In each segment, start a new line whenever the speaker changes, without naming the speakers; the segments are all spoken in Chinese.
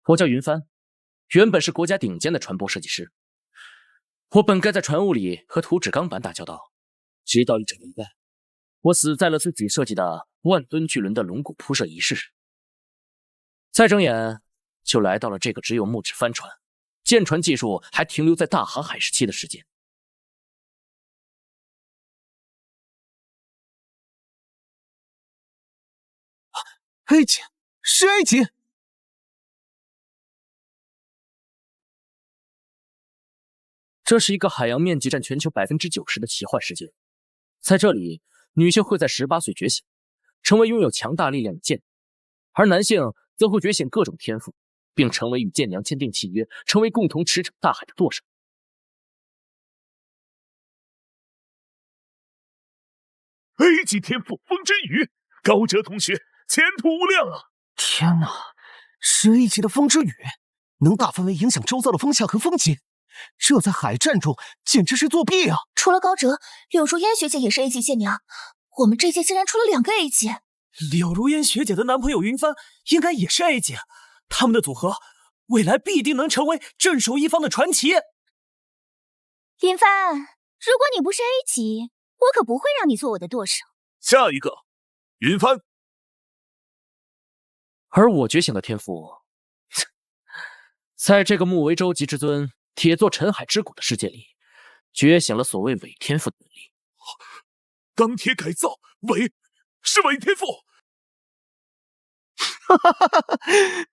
我叫云帆，原本是国家顶尖的船舶设计师。我本该在船坞里和图纸钢板打交道，直到一整年半，我死在了自己设计的万吨巨轮的龙骨铺设仪式上。再睁眼，就来到了这个只有木质帆船、舰船技术还停留在大航海时期的世界。
埃及，是埃及！
这是一个海洋面积占全球90%的奇幻世界，在这里，女性会在18岁觉醒，成为拥有强大力量的舰，而男性则会觉醒各种天赋，并成为与舰娘签订契约，成为共同驰骋大海的舵手。
埃及天赋风之羽，高哲同学前途无量啊！
天哪，是埃及的风之羽，能大范围影响周遭的风向和风景。这在海战中简直是作弊啊！
除了高哲，柳如烟学姐也是 A 级舰娘，我们这届竟然出了2个 A 级。
柳如烟学姐的男朋友云帆应该也是 A 级，他们的组合未来必定能成为镇守一方的传奇。
云帆，如果你不是 A 级，我可不会让你做我的舵手。
下一个，云帆。
而我觉醒的天赋，在这个木为舟极之尊、铁作沉海之骨的世界里，觉醒了所谓伪天赋的能力。
钢铁改造，是伪天赋。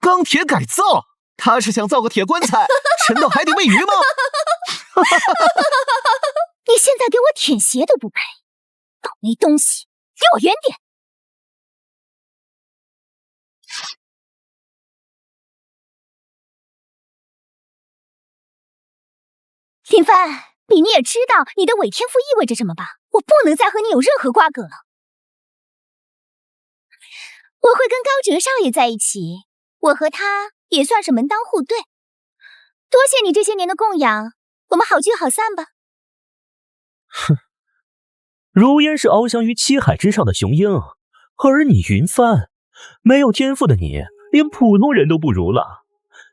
钢铁改造，他是想造个铁棺材，沉到海底喂鱼吗？
你现在给我舔鞋都不配，倒霉东西，离我远点！林帆，你也知道你的伪天赋意味着什么吧？我不能再和你有任何瓜葛了。我会跟高哲少爷在一起，我和他也算是门当户对。多谢你这些年的供养，我们好聚好散吧。
哼，如烟是翱翔于七海之上的雄鹰，而你云帆，没有天赋的你，连普通人都不如了，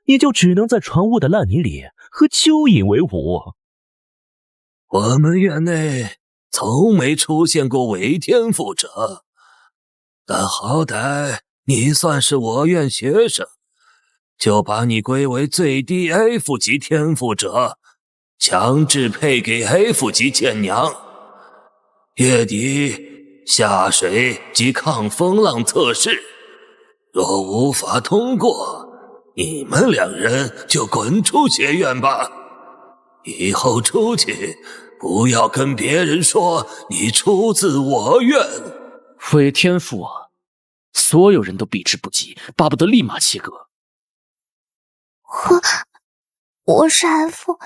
你就只能在船坞的烂泥里和蚯蚓为伍。
我们院内从没出现过伪天赋者，但好歹你算是我院学生，就把你归为最低 F 级天赋者，强制配给 F 级舰娘。月底下水及抗风浪测试，若无法通过，你们2人就滚出学院吧。以后出去不要跟别人说你出自我院。
伪天赋啊，所有人都避之不及，巴不得立马切割。
我是 F，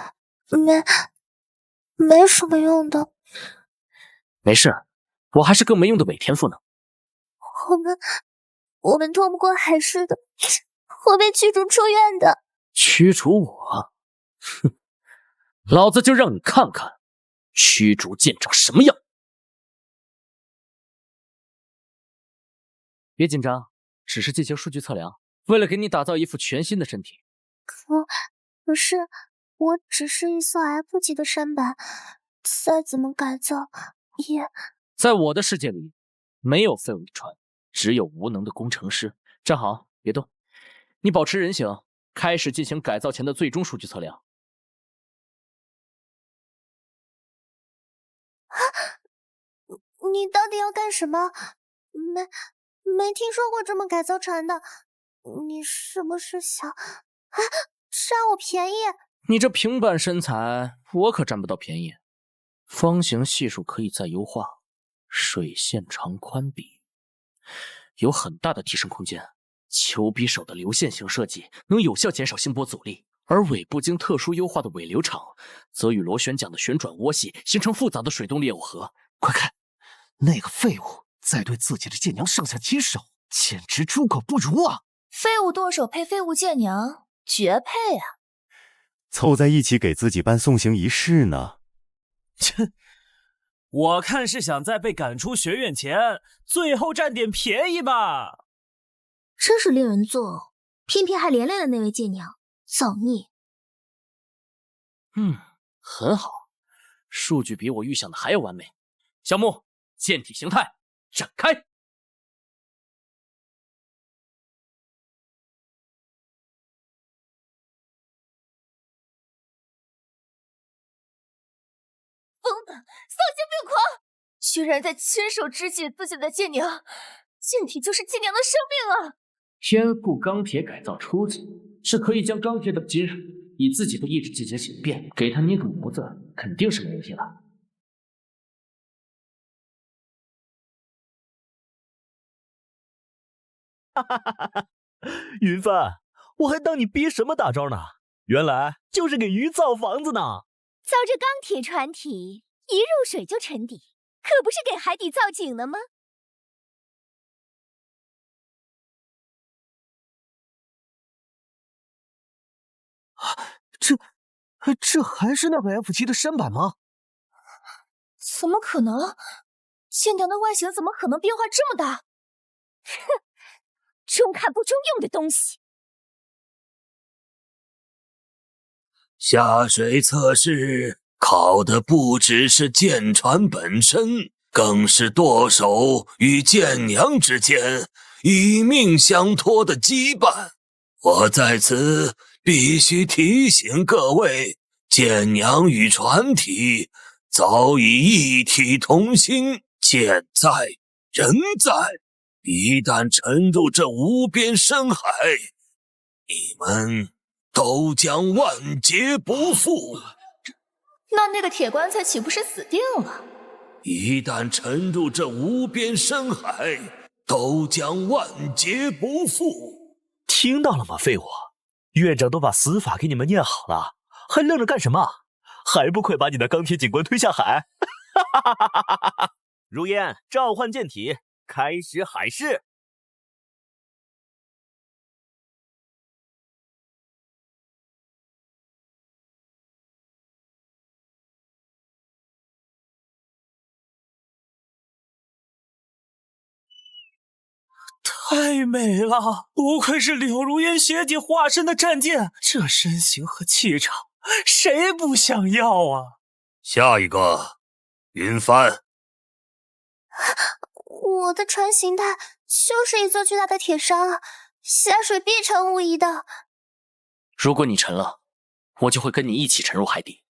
没什么用的。
没事，我还是更没用的伪天赋呢。
我们通不过海试的，会被驱逐出院的。
驱逐我？哼，老子就让你看看驱逐舰长什么样。别紧张，只是进行数据测量，为了给你打造一副全新的身体。
可是我只是一艘 F 级的舢板，再怎么改造也……
在我的世界里，没有废物的船，只有无能的工程师。站好，别动，你保持人形，开始进行改造前的最终数据测量。
你到底要干什么？没听说过这么改造船的，你是不是想占我便宜？
你这平板身材，我可占不到便宜。方形系数可以再优化，水线长宽比有很大的提升空间。球匕首的流线型设计能有效减少心波阻力，而尾部经特殊优化的尾流场则与螺旋桨的旋转涡系形成复杂的水动裂耦合。
快看，那个废物在对自己的舰娘上下其手，简直猪狗不如啊！
废物舵手配废物舰娘，绝配啊！
凑在一起给自己办送行仪式呢？
切，我看是想在被赶出学院前，最后占点便宜吧。
真是令人作呕。偏偏还连累了那位剑娘，造孽！
很好，数据比我预想的还要完美。小木，剑体形态展开。
疯的，丧心病狂！居然在亲手肢解自己的剑娘，剑体就是剑娘的生命啊！
天赋钢铁改造初级，是可以将钢铁等金属以自己的意志进行形变，给他捏个模子，肯定是没问题了。
云帆，我还当你憋什么大招呢，原来就是给鱼造房子呢。
造这钢铁船体，一入水就沉底，可不是给海底造井的吗？
这还是那个 F7的舢板吗？
怎么可能？剑娘的外形怎么可能变化这么大？哼，中看不中用的东西！
下水测试考的不只是剑船本身，更是舵手与剑娘之间以命相托的羁绊。我在此必须提醒各位，剑娘与船体早已一体同心，剑在人在，一旦沉入这无边深海，你们都将万劫不复。
那个铁棺材岂不是死定了？
一旦沉入这无边深海，都将万劫不复。
听到了吗，废物！院长都把死法给你们念好了，还愣着干什么？还不快把你的钢铁警官推下海！如烟，召唤剑体，开始海试。
太美了，不愧是柳如烟学姐化身的战舰，这身形和气场，谁不想要啊？
下一个，云帆。
我的船形态就是一座巨大的铁山啊，下水必沉无疑的。
如果你沉了，我就会跟你一起沉入海底。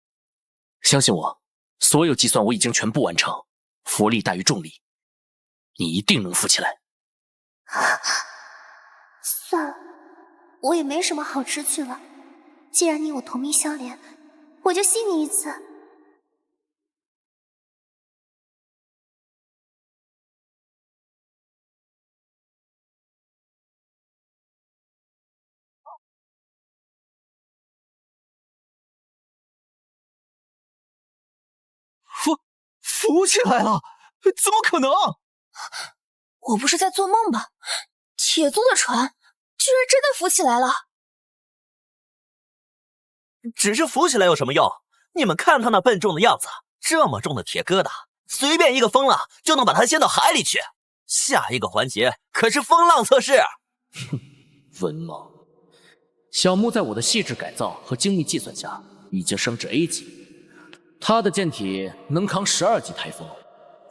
相信我，所有计算我已经全部完成，浮力大于重力，你一定能浮起来。
算了，我也没什么好失去了。既然你我同命相连，我就信你一次。
浮起来了？怎么可能？
我不是在做梦吧？铁做的船居然真的浮起来了！
只是浮起来有什么用？你们看他那笨重的样子，这么重的铁疙瘩，随便一个风浪就能把它掀到海里去。下一个环节可是风浪测试。
哼，文盲！小木在我的细致改造和精密计算下，已经升至 A 级。他的舰体能扛12级台风，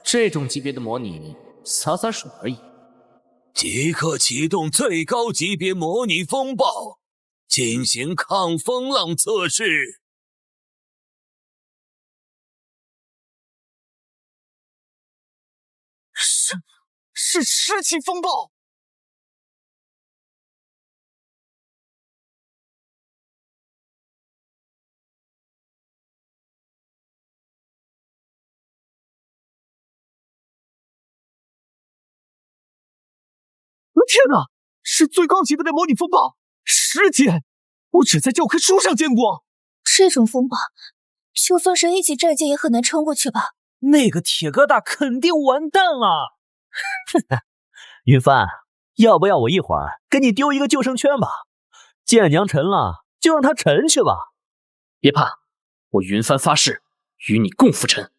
这种级别的模拟洒洒水而已。
即刻启动最高级别模拟风暴，进行抗风浪测试。
是10级风暴！天哪，是最高级别的模拟风暴，10级！我只在教科书上见过。
这种风暴，就算是 A 级战舰也很难撑过去吧？
那个铁疙瘩肯定完蛋了。
云帆，要不要我一会儿给你丢一个救生圈吧？舰娘沉了，就让她沉去吧。
别怕，我云帆发誓与你共浮沉。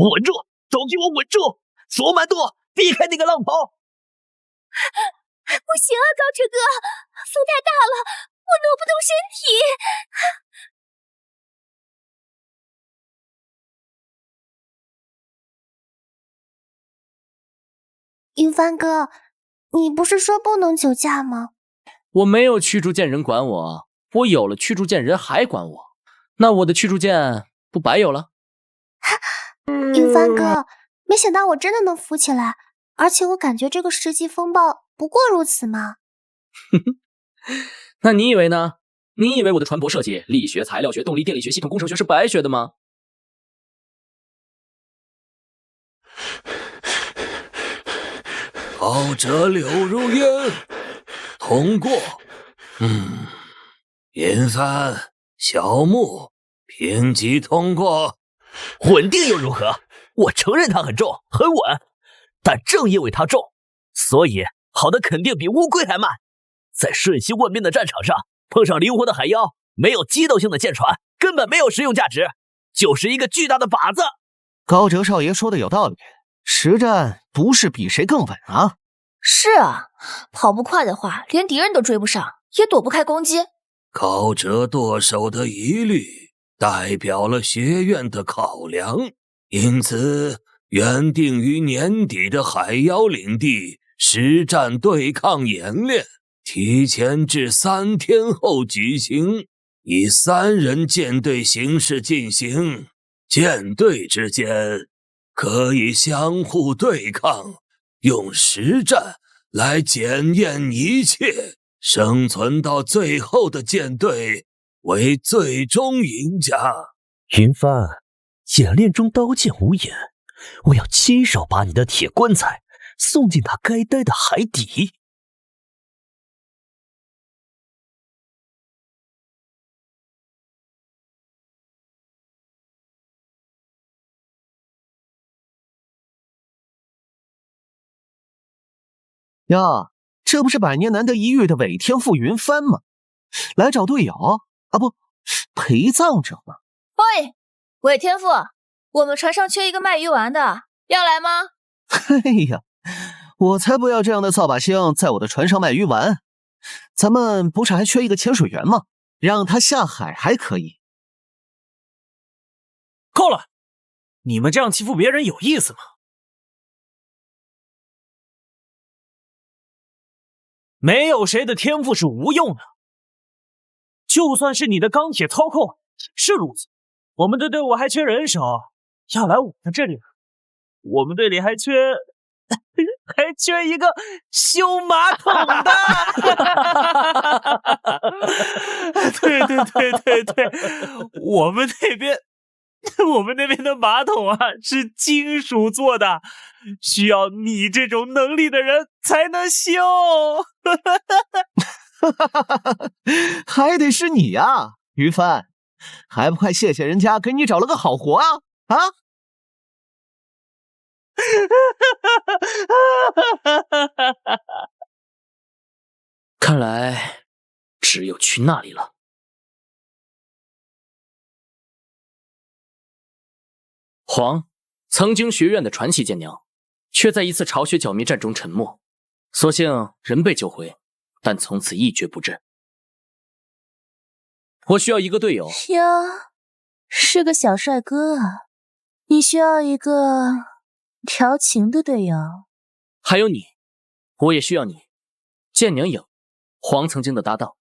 稳住！
都给我稳住！左满舵，避开那个浪跑！
不行啊，高哲哥，风太大了，我挪不动身体。
云帆哥，你不是说不能酒驾吗？
我没有驱逐舰人管我，我有了驱逐舰人还管我，那我的驱逐舰不白有了？
云帆哥，没想到我真的能浮起来，而且我感觉这个世纪风暴不过如此嘛。
那你以为呢？你以为我的船舶设计、力学、材料学、动力、电力学、系统工程学是白学的吗？
高哲柳如烟通过。银帆、小木评级通过。
稳定又如何？我承认它很重，很稳，但正因为它重，所以跑得肯定比乌龟还慢。在瞬息万变的战场上，碰上灵活的海妖，没有机动性的舰船，根本没有实用价值，就是一个巨大的靶子。
高哲少爷说的有道理，实战不是比谁更稳啊。
是啊，跑不快的话，连敌人都追不上，也躲不开攻击。
高哲舵手的疑虑代表了学院的考量，因此原定于年底的海妖领地实战对抗演练提前至3天后举行，以3人舰队形式进行，舰队之间可以相互对抗，用实战来检验一切，生存到最后的舰队为最终赢家。
云帆，演练中刀剑无眼，我要亲手把你的铁棺材送进那该待的海底。
呀，这不是百年难得一遇的伪天赋云帆吗？来找队友啊，不，陪葬者吗？
喂，伪天赋，我们船上缺一个卖鱼丸的，要来吗？
哎呀，我才不要这样的扫把星在我的船上卖鱼丸。咱们不是还缺一个潜水员吗？让他下海还可以。
够了，你们这样欺负别人有意思吗？没有谁的天赋是无用的，就算是你的钢铁操控也是如此。我们的队伍还缺人手，要来我们这里了。我们队里还缺一个修马桶的。对，我们那边的马桶啊是金属做的，需要你这种能力的人才能修。
还得是你呀，于帆，还不快谢谢人家给你找了个好活啊！啊！
看来只有去那里了。黄，曾经学院的传奇舰娘，却在一次巢穴剿灭战中沉没，所幸人被救回，但从此一蹶不振。我需要一个队友。
哟，是个小帅哥啊！你需要一个调情的队友。
还有你，我也需要你。舰娘影，黄曾经的搭档，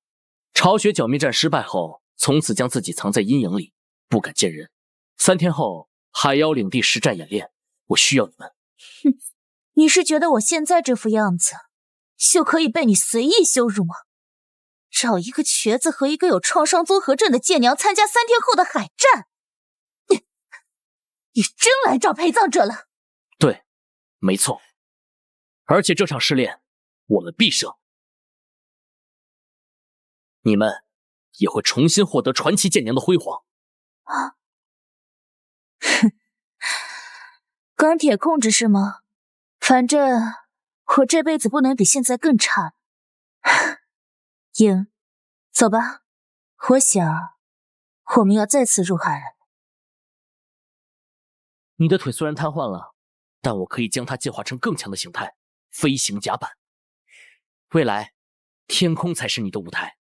巢穴剿灭战失败后，从此将自己藏在阴影里，不敢见人。3天后，海妖领地实战演练，我需要你们。
哼，你是觉得我现在这副样子，就可以被你随意羞辱吗？找一个瘸子和一个有创伤综合症的舰娘参加3天后的海战，你真来找陪葬者了？
对，没错。而且这场试炼，我们必胜。你们也会重新获得传奇舰娘的辉煌。
啊！哼，钢铁控制是吗？反正我这辈子不能比现在更差。影，走吧，我想我们要再次入海了。
你的腿虽然瘫痪了，但我可以将它进化成更强的形态——飞行甲板。未来，天空才是你的舞台。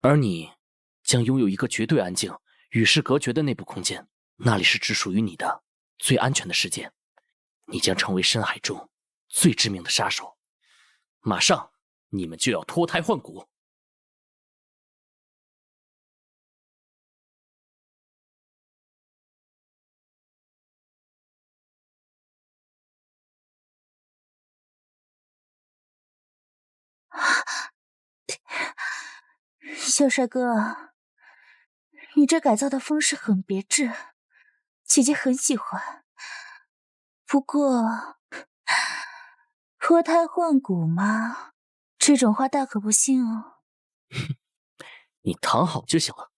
而你将拥有一个绝对安静、与世隔绝的内部空间，那里是只属于你的最安全的世界。你将成为深海中最致命的杀手。马上，你们就要脱胎换骨。
小帅哥，你这改造的方式很别致，姐姐很喜欢。不过，脱胎换骨嘛，这种话大可不信哦。
你躺好就行了。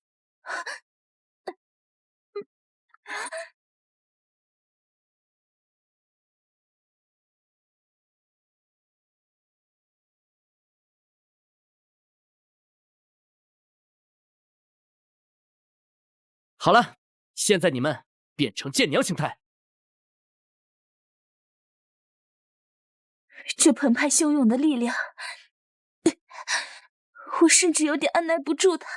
好了，现在你们变成舰娘形态。
这澎湃汹涌的力量，我甚至有点按耐不住它。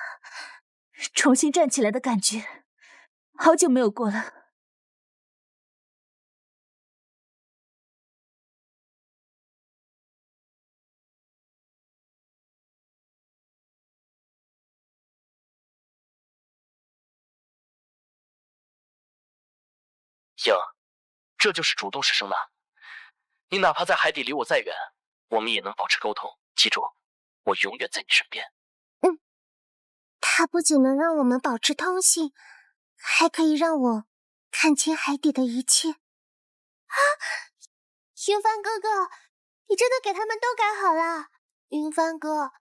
重新站起来的感觉，好久没有过了。
行，这就是主动式声呐。你哪怕在海底离我再远，我们也能保持沟通。记住，我永远在你身边。
它不仅能让我们保持通信，还可以让我看清海底的一切。啊，云帆哥哥，你真的给他们都改好了。云帆哥，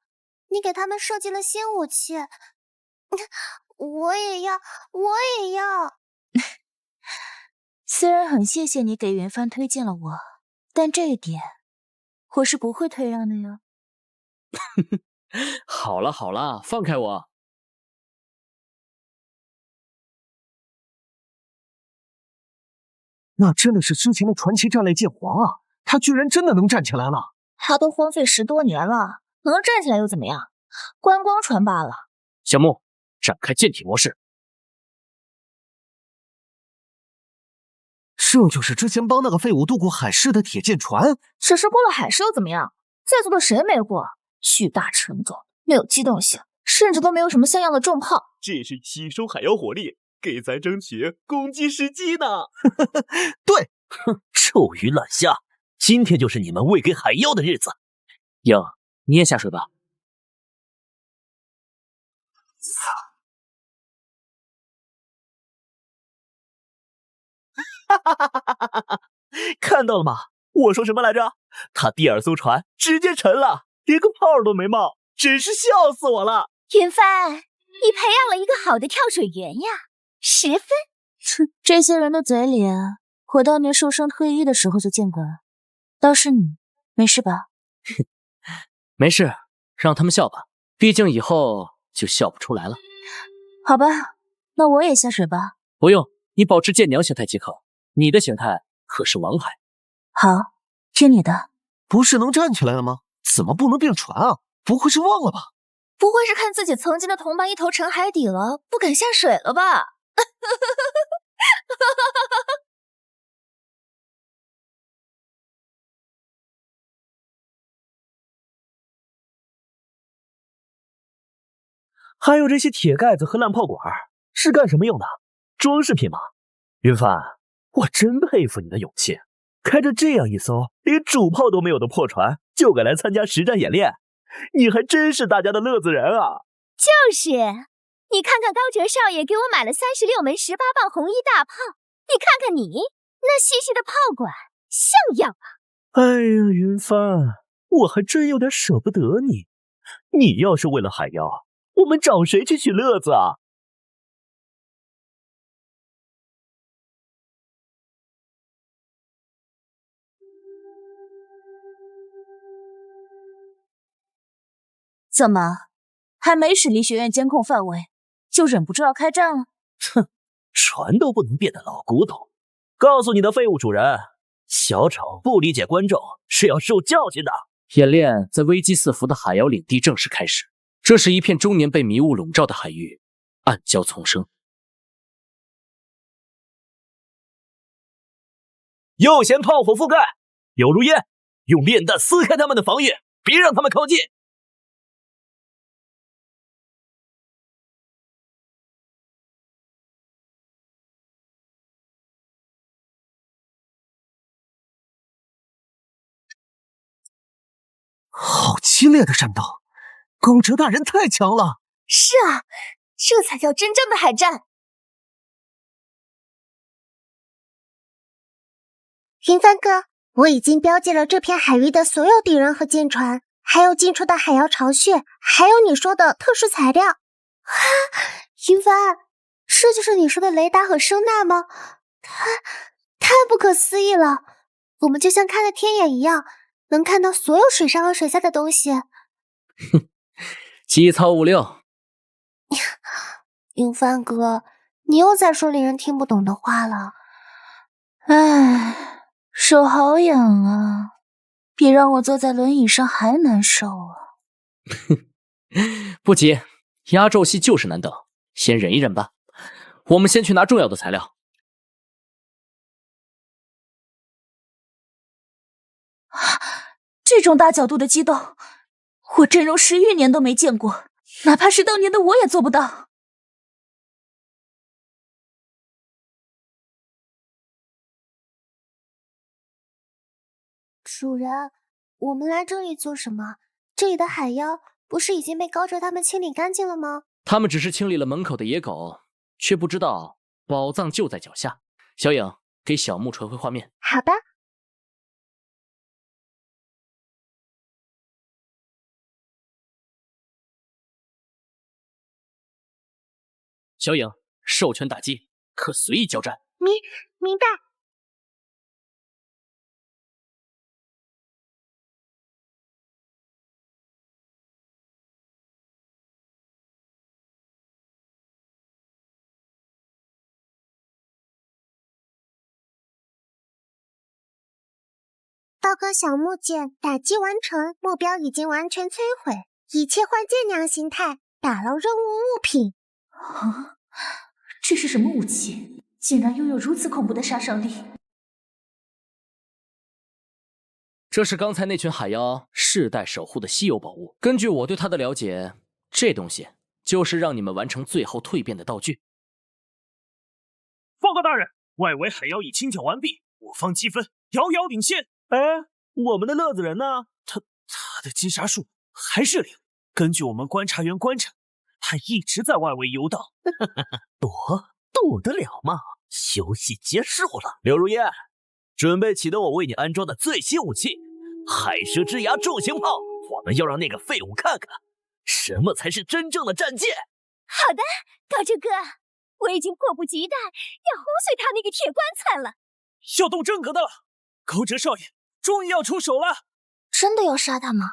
你给他们设计了新武器，我也要，我也要。
虽然很谢谢你给云帆推荐了我，但这一点我是不会退让的哟。
好了好了，放开我。
那真的是之前的传奇战类剑皇啊！他居然真的能站起来了。
他都荒废10多年了，能站起来又怎么样？观光船罢了。
小木，展开舰体模式。
这就是之前帮那个废物渡过海市的铁剑船。
只是过了海市又怎么样？在座的谁没过？巨大沉重，没有机动性，甚至都没有什么像样的重炮。
这是吸收海妖火力，给咱争取攻击时机呢。
对，
哼，臭鱼烂虾，今天就是你们喂给海妖的日子。
影，你也下水吧。
看到了吗？我说什么来着？他第2艘船直接沉了，连个泡都没冒，真是笑死我了。
云帆，你培养了一个好的跳水员呀，10分。
这些人的嘴脸，我当年受伤退役的时候就见过了。倒是你，没事吧？
没事，让他们笑吧，毕竟以后就笑不出来了。
好吧，那我也下水吧。
不用，你保持舰娘形态即可。你的形态可是王海。
好，听你的。
不是能站起来了吗？怎么不能变船啊？不会是忘了吧？
不会是看自己曾经的同伴一头沉海底了，不敢下水了吧？
还有这些铁盖子和烂炮管是干什么用的？装饰品吗？云帆，我真佩服你的勇气，开着这样一艘连主炮都没有的破船，就敢来参加实战演练，你还真是大家的乐子人啊！
就是，你看看高哲少爷给我买了36门18磅红衣大炮，你看看你那细细的炮管，像样啊！
哎呀，云帆，我还真有点舍不得你。你要是为了海妖，我们找谁去取乐子啊？
怎么，还没驶离学院监控范围，就忍不住要开战了。
哼，船都不能变的老古董，告诉你的废物主人，小丑不理解观众是要受教训的。
演练在危机四伏的海妖领地正式开始。这是一片终年被迷雾笼罩的海域，暗礁丛生。
右舷炮火覆盖，有如烟，用炼弹撕开他们的防御，别让他们靠近。
好激烈的战斗，高哲大人太强了。
是啊，这才叫真正的海战。云帆哥，我已经标记了这片海域的所有敌人和舰船，还有进出的海妖巢穴，还有你说的特殊材料。啊，云帆，这就是你说的雷达和声呐吗？太不可思议了！我们就像看了天眼一样，能看到所有水上和水下的东西。
哼，机操物六。
云帆哥，你又在说令人听不懂的话了。
唉，手好痒啊，比让我坐在轮椅上还难受啊。
不急，压轴戏就是难等，先忍一忍吧。我们先去拿重要的材料。
这种大角度的激斗，我真容10余年都没见过，哪怕是当年的我也做不到。
主人，我们来这里做什么？这里的海妖不是已经被高哲他们清理干净了吗？
他们只是清理了门口的野狗，却不知道宝藏就在脚下。小影，给小木传回画面。
好的。
小影，授权打击，可随意交战。
明白。报告小木剑，打击完成，目标已经完全摧毁，已切换舰娘形态，打捞任务物品。
啊，这是什么武器？竟然拥有如此恐怖的杀伤力！
这是刚才那群海妖世代守护的稀有宝物。根据我对它的了解，这东西就是让你们完成最后蜕变的道具。
报告大人，外围海妖已清剿完毕，我方积分遥遥领先。哎，我们的乐子人呢？他的击杀数还是0。根据我们观察员观察，他一直在外围游荡。
躲得了吗？游戏结束了。刘如烟，准备启动我为你安装的最新武器——海蛇之牙重型炮。我们要让那个废物看看，什么才是真正的战舰。
好的，高哲哥，我已经迫不及待要轰碎他那个铁棺材了。
要动真格的了，高哲少爷终于要出手了。
真的要杀他吗？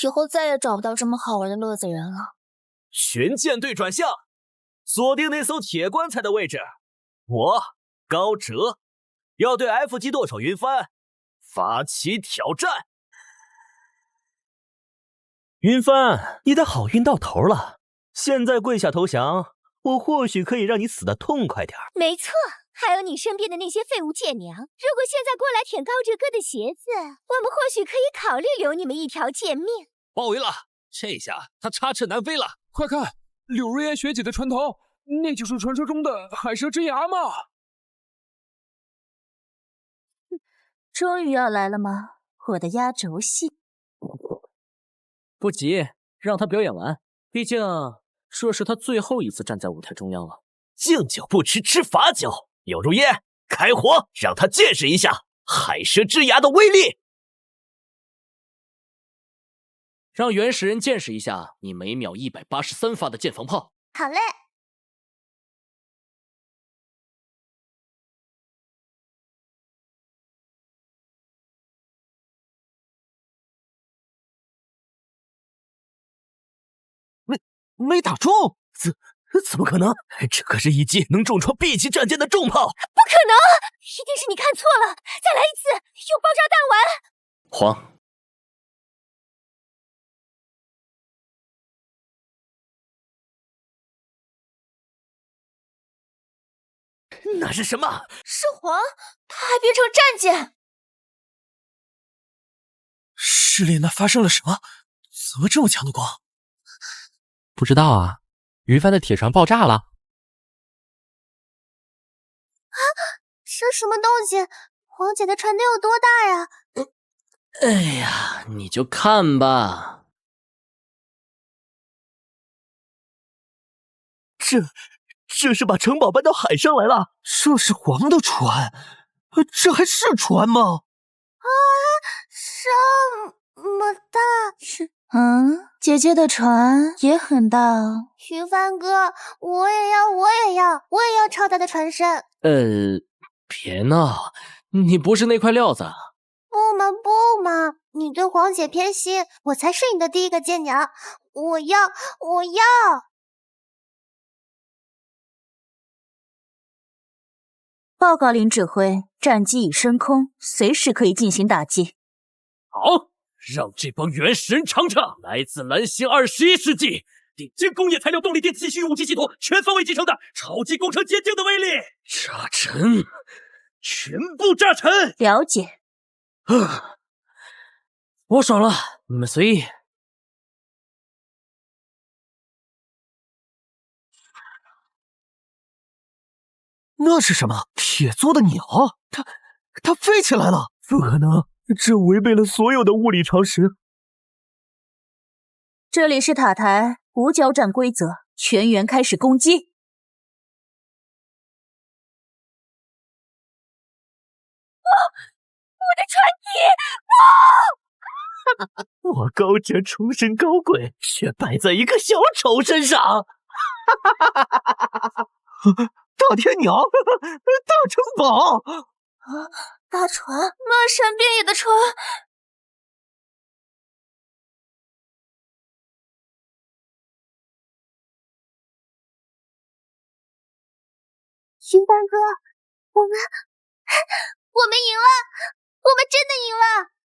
以后再也找不到这么好玩的乐子人了。
巡舰队转向，锁定那艘铁棺材的位置。我高哲要对 F 级舵手云帆发起挑战。云帆，你的好运到头了，现在跪下投降，我或许可以让你死得痛快点。
没错，还有你身边的那些废物舰娘，如果现在过来舔高哲哥的鞋子，我们或许可以考虑留你们一条贱命。
包围了，这下他插翅难飞了。
快看，柳瑞安学姐的船头，那就是传说中的海蛇之牙吗？
终于要来了吗？我的压轴戏。
不急，让他表演完，毕竟这是他最后一次站在舞台中央了。
敬酒不吃吃罚酒，有如烟，开火，让他见识一下海蛇之牙的威力。
让原始人见识一下你每秒183发的舰防炮。
好嘞。
没打中！
怎么可能？这可是一击能重创 B 级战舰的重炮！
不可能，一定是你看错了！再来一次，用爆炸弹玩！
黄，
那是什么？
是黄，他还变成战舰！
师里那发生了什么？怎么这么强的光？
不知道啊，云帆的铁船爆炸了。
啊，是什么东西？黄姐的船能有多大呀？
哎呀，你就看吧。
这是把城堡搬到海上来了。
这是黄的船，这还是船吗？
啊，这么大！
姐姐的船也很大哦。
云帆哥，我也要超大的船身。
别闹，你不是那块料子。
不嘛，你对黄姐偏心，我才是你的第一个舰娘。我要！
报告林指挥，战机已升空，随时可以进行打击。
好，让这帮原始人尝尝来自蓝星21世纪顶尖工业材料动力电气蓄武器系统全方位集成的超级工程结晶的威力！炸沉，全部炸沉！
了解。
我爽了，你们随意。
那是什么？铁做的鸟？它飞起来了！
不可能，这违背了所有的物理常识。
这里是塔台，无交战规则，全员开始攻击。我的船体！
我高洁重生高贵，却败在一个小丑身上。
大天鸟，大城堡！
大船，漫山遍野的船。
云帆哥，我们赢了，我们真的赢了！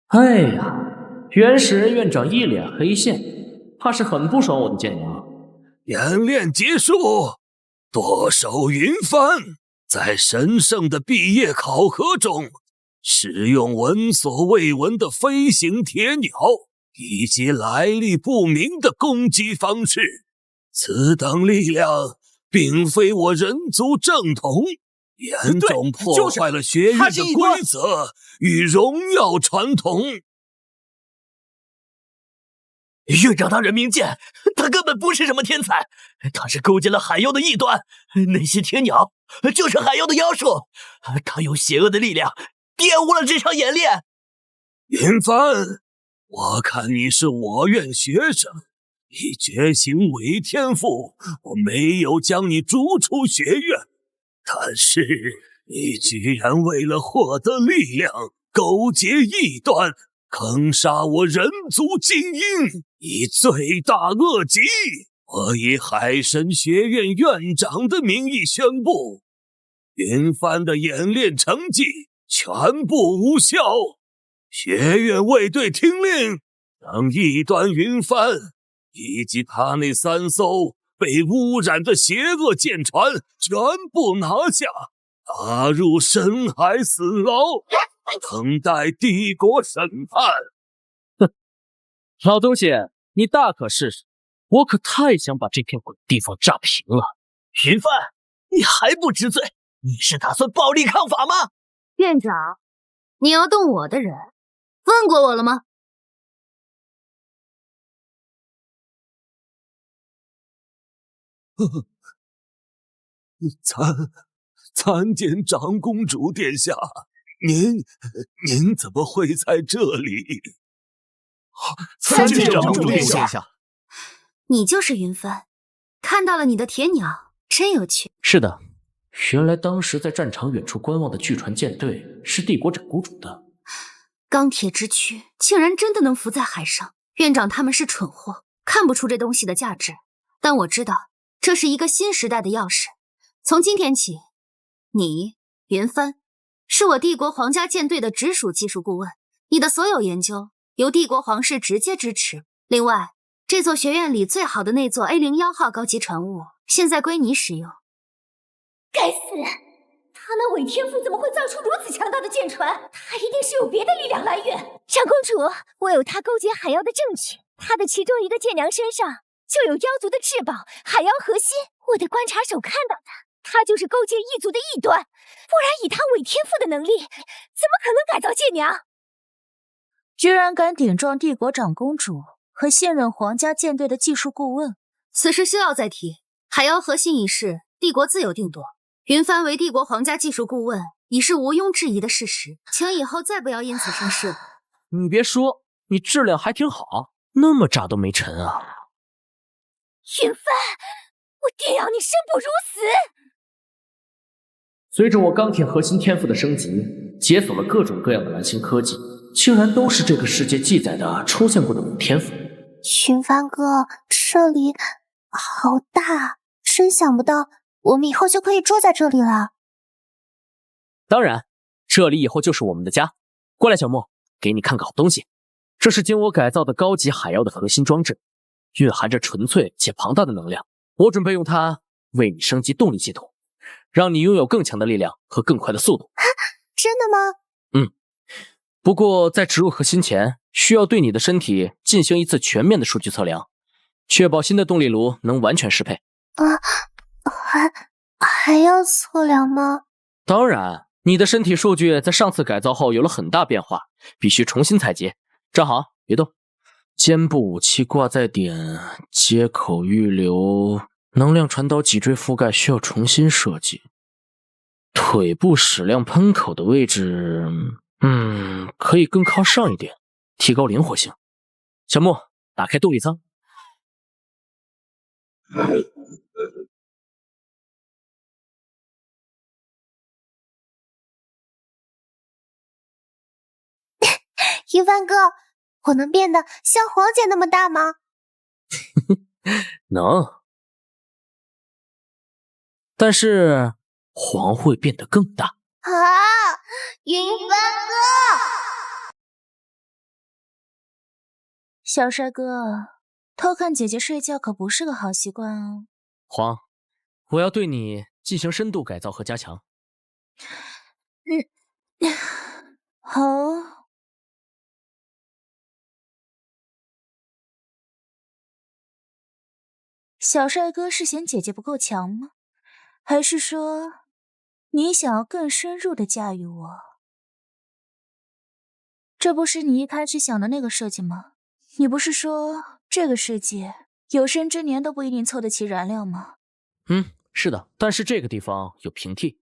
哎呀，原始人院长一脸黑线，怕是很不爽我的舰娘。
演练结束，舵手云帆在神圣的毕业考核中，使用闻所未闻的飞行铁鸟以及来历不明的攻击方式。此等力量并非我人族正统，严重破坏了学院的规则与荣耀传统。
院长他人明鉴，他根本不是什么天才，他是勾结了海妖的异端，那些铁鸟就是海妖的妖术，他用邪恶的力量玷污了这场演练。
云帆，我看你是我院学生，以觉醒为天赋，我没有将你逐出学院，但是你居然为了获得力量，勾结异端，坑杀我人族精英，以罪大恶极！我以海神学院院长的名义宣布，云帆的演练成绩全部无效。学院卫队听令，让异端云帆以及他那3艘被污染的邪恶舰船全部拿下，打入深海死牢，等待帝国审判。
哼，老东西，你大可试试，我可太想把这片鬼地方炸平了。
云帆，你还不知罪？你是打算暴力抗法吗？
院长，你要动我的人，问过我了吗？
参见长公主殿下，您怎么会在这里？
参见长公主殿下。
你就是云帆，看到了你的铁鸟，真有趣。
是的，原来当时在战场远处观望的巨船舰队是帝国长公主的。
钢铁之躯竟然真的能浮在海上，院长他们是蠢货，看不出这东西的价值。但我知道
这是一个新时代的钥匙。从今天起，你云帆是我帝国皇家舰队的直属技术顾问，你的所有研究由帝国皇室直接支持。另外，这座学院里最好的那座 A01 号高级船坞，现在归你使用。
该死！他那伪天赋怎么会造出如此强大的舰船？他一定是有别的力量来源。长公主，我有他勾结海妖的证据，他的其中一个舰娘身上就有妖族的翅膀，海妖核心。我的观察手看到的，他就是勾结异族的异端，不然以他伪天赋的能力，怎么可能改造舰娘？居然敢顶撞帝国长公主和现任皇家舰队的技术顾问，
此事休要再提。海妖核心一事，帝国自有定夺。云帆为帝国皇家技术顾问，已是毋庸置疑的事实，请以后再不要因此生事。
你别说，你质量还挺好，那么渣都没沉啊！
云帆，我定要你生不如死！
随着我钢铁核心天赋的升级，解锁了各种各样的蓝星科技，竟然都是这个世界记载的出现过的武天赋。
云帆哥，这里好大，真想不到我们以后就可以住在这里了。
当然，这里以后就是我们的家。过来，小莫，给你看个好东西。这是经我改造的高级海妖的核心装置，蕴含着纯粹且庞大的能量。我准备用它为你升级动力系统，让你拥有更强的力量和更快的速度。
真的吗？
不过在植入核心前，需要对你的身体进行一次全面的数据测量，确保新的动力炉能完全适配。
还要测量吗？
当然，你的身体数据在上次改造后有了很大变化，必须重新采集。站好，别动。肩部武器挂载点，接口预留，能量传导脊椎覆盖需要重新设计。腿部矢量喷口的位置，可以更靠上一点，提高灵活性。小莫，打开动力舱。
云帆哥，我能变得像黄姐那么大吗？
能，但是黄会变得更大。
啊，云帆哥！
小帅哥，偷看姐姐睡觉可不是个好习惯哦。
黄，我要对你进行深度改造和加强。
好。小帅哥是嫌姐姐不够强吗？还是说你想要更深入的驾驭我？这不是你一开始想的那个设计吗？你不是说这个世界有生之年都不一定凑得齐燃料吗？
是的，但是这个地方有平替。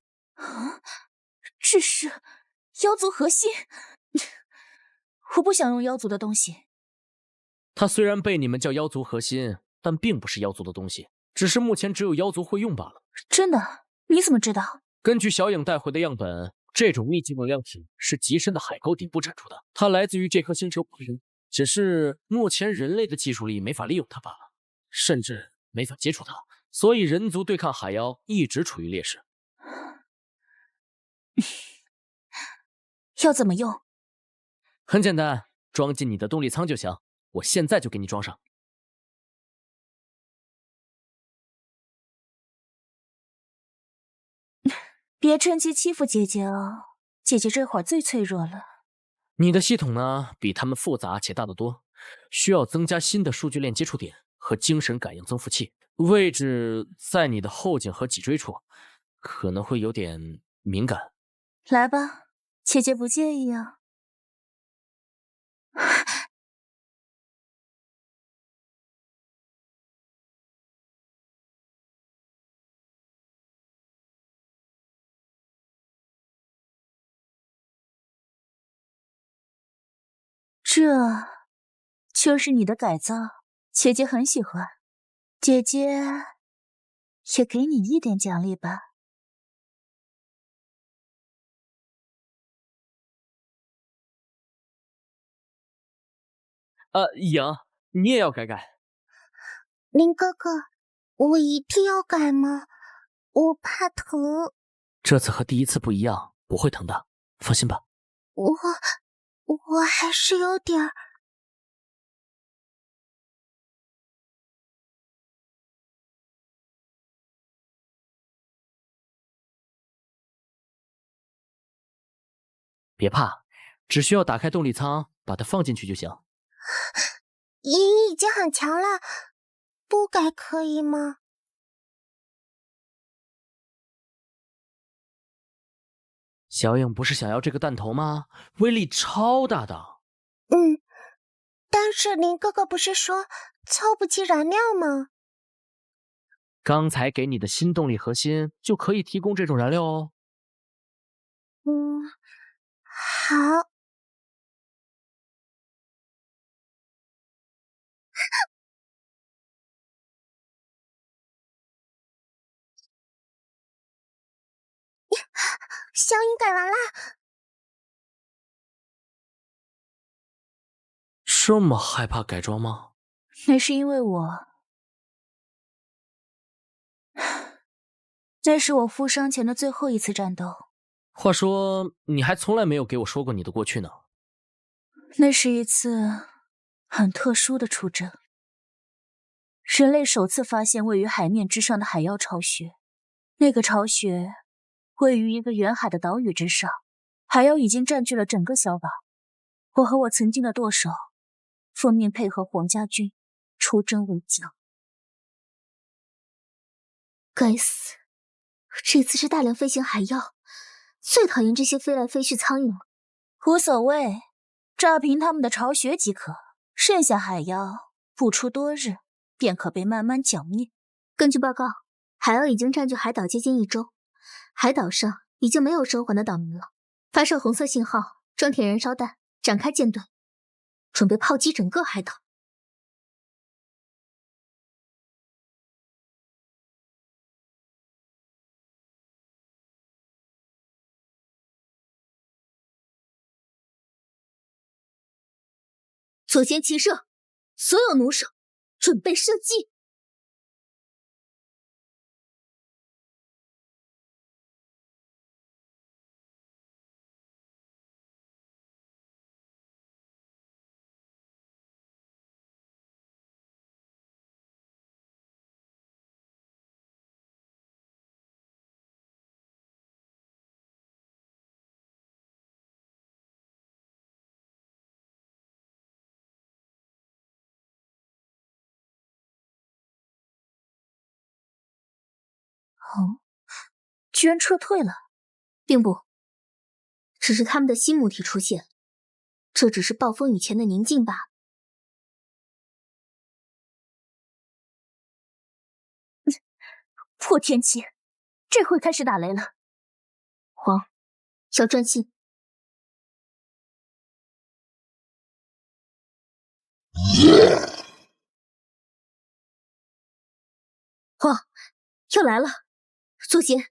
这是妖族核心，我不想用妖族的东西。
它虽然被你们叫妖族核心，但并不是妖族的东西，只是目前只有妖族会用罢了。
真的？你怎么知道？
根据小影带回的样本，这种密集能量体是极深的海沟底部产出的，它来自于这颗星球本身，只是目前人类的技术力没法利用它罢了，甚至没法接触它，所以人族对抗海妖一直处于劣势。
要怎么用？
很简单，装进你的动力舱就行，我现在就给你装上。
别趁机欺负姐姐哦，姐姐这会儿最脆弱了。
你的系统呢，比他们复杂且大得多，需要增加新的数据链接触点和精神感应增幅器，位置在你的后颈和脊椎处，可能会有点敏感。
来吧，姐姐不介意啊。这就是你的改造，姐姐很喜欢。姐姐也给你一点奖励吧。
影，你也要改改。
林哥哥，我一定要改吗？我怕疼。
这次和第一次不一样，不会疼的，放心吧。
我还是有点儿……
别怕，只需要打开动力舱，把它放进去就行。
你已经很强了，不改可以吗？
小影不是想要这个弹头吗？威力超大的。
但是林哥哥不是说凑不齐燃料吗？
刚才给你的新动力核心就可以提供这种燃料哦。
好。小影改完了。
这么害怕改装吗？
那是因为那是我负伤前的最后一次战斗。
话说，你还从来没有给我说过你的过去呢。
那是一次很特殊的出征，人类首次发现位于海面之上的海妖巢穴。那个巢穴位于一个远海的岛屿之上，海妖已经占据了整个小岛。我和我曾经的舵手奉命配合皇家军出征围剿。
该死，这次是大量飞行海妖，最讨厌这些飞来飞去苍蝇了。
无所谓，炸平他们的巢穴即可，剩下海妖不出多日便可被慢慢剿灭。
根据报告，海妖已经占据海岛接近1周，海岛上已经没有生还的岛民了。发射红色信号，装填燃烧弹，展开舰队，准备炮击整个海岛。左舷齐射，所有弩手准备射击。
哦，居然撤退了。
并不，只是他们的新母体出现，这只是暴风雨前的宁静罢了。
破天气，这回开始打雷了。
黄，要专心。黄，又来了！左舷，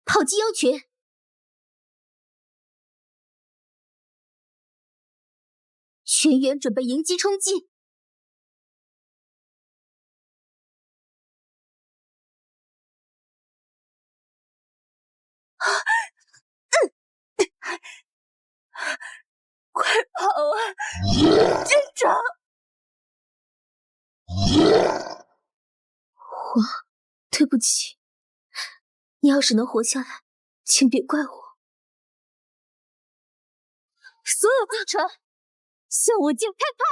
炮击妖群！全员准备迎击冲击！
快跑啊，舰长！
黄，对不起，你要是能活下来，请别怪我。
所有进船，向我舰开炮！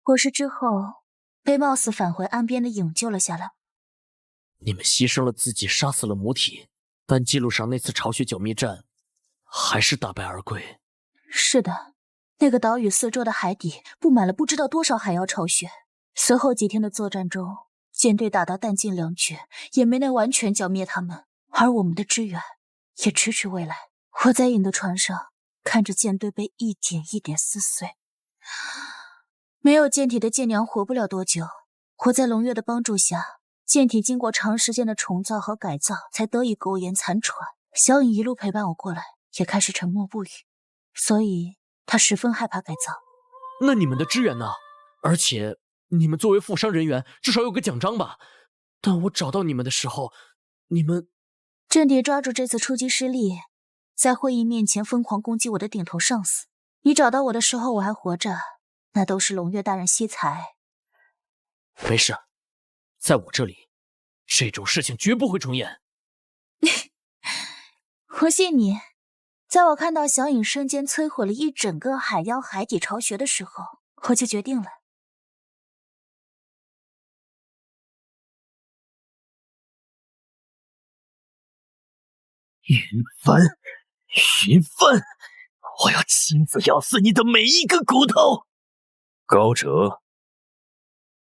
我是之后被貌似返回岸边的影救了下来。
你们牺牲了自己，杀死了母体，但记录上那次巢穴剿灭战还是大败而归。
是的，那个岛屿四周的海底布满了不知道多少海妖巢穴。随后几天的作战中，舰队打到弹尽粮绝，也没能完全剿灭他们，而我们的支援也迟迟未来。我在影的船上看着舰队被一点一点撕碎。没有舰体的舰娘活不了多久，我在龙月的帮助下舰体经过长时间的重造和改造，才得以苟延残喘。小影一路陪伴我过来，也开始沉默不语，所以他十分害怕改造。
那你们的支援呢？而且你们作为负伤人员，至少有个奖章吧？但我找到你们的时候，你们……
阵地抓住这次出击失利，在会议面前疯狂攻击我的顶头上司。你找到我的时候我还活着，那都是龙月大人惜才。
没事，在我这里，这种事情绝不会重演。
我信你。在我看到小影瞬间摧毁了一整个海妖海底巢穴的时候，我就决定了。
云帆，云帆，我要亲自咬碎你的每一个骨头！
高哲，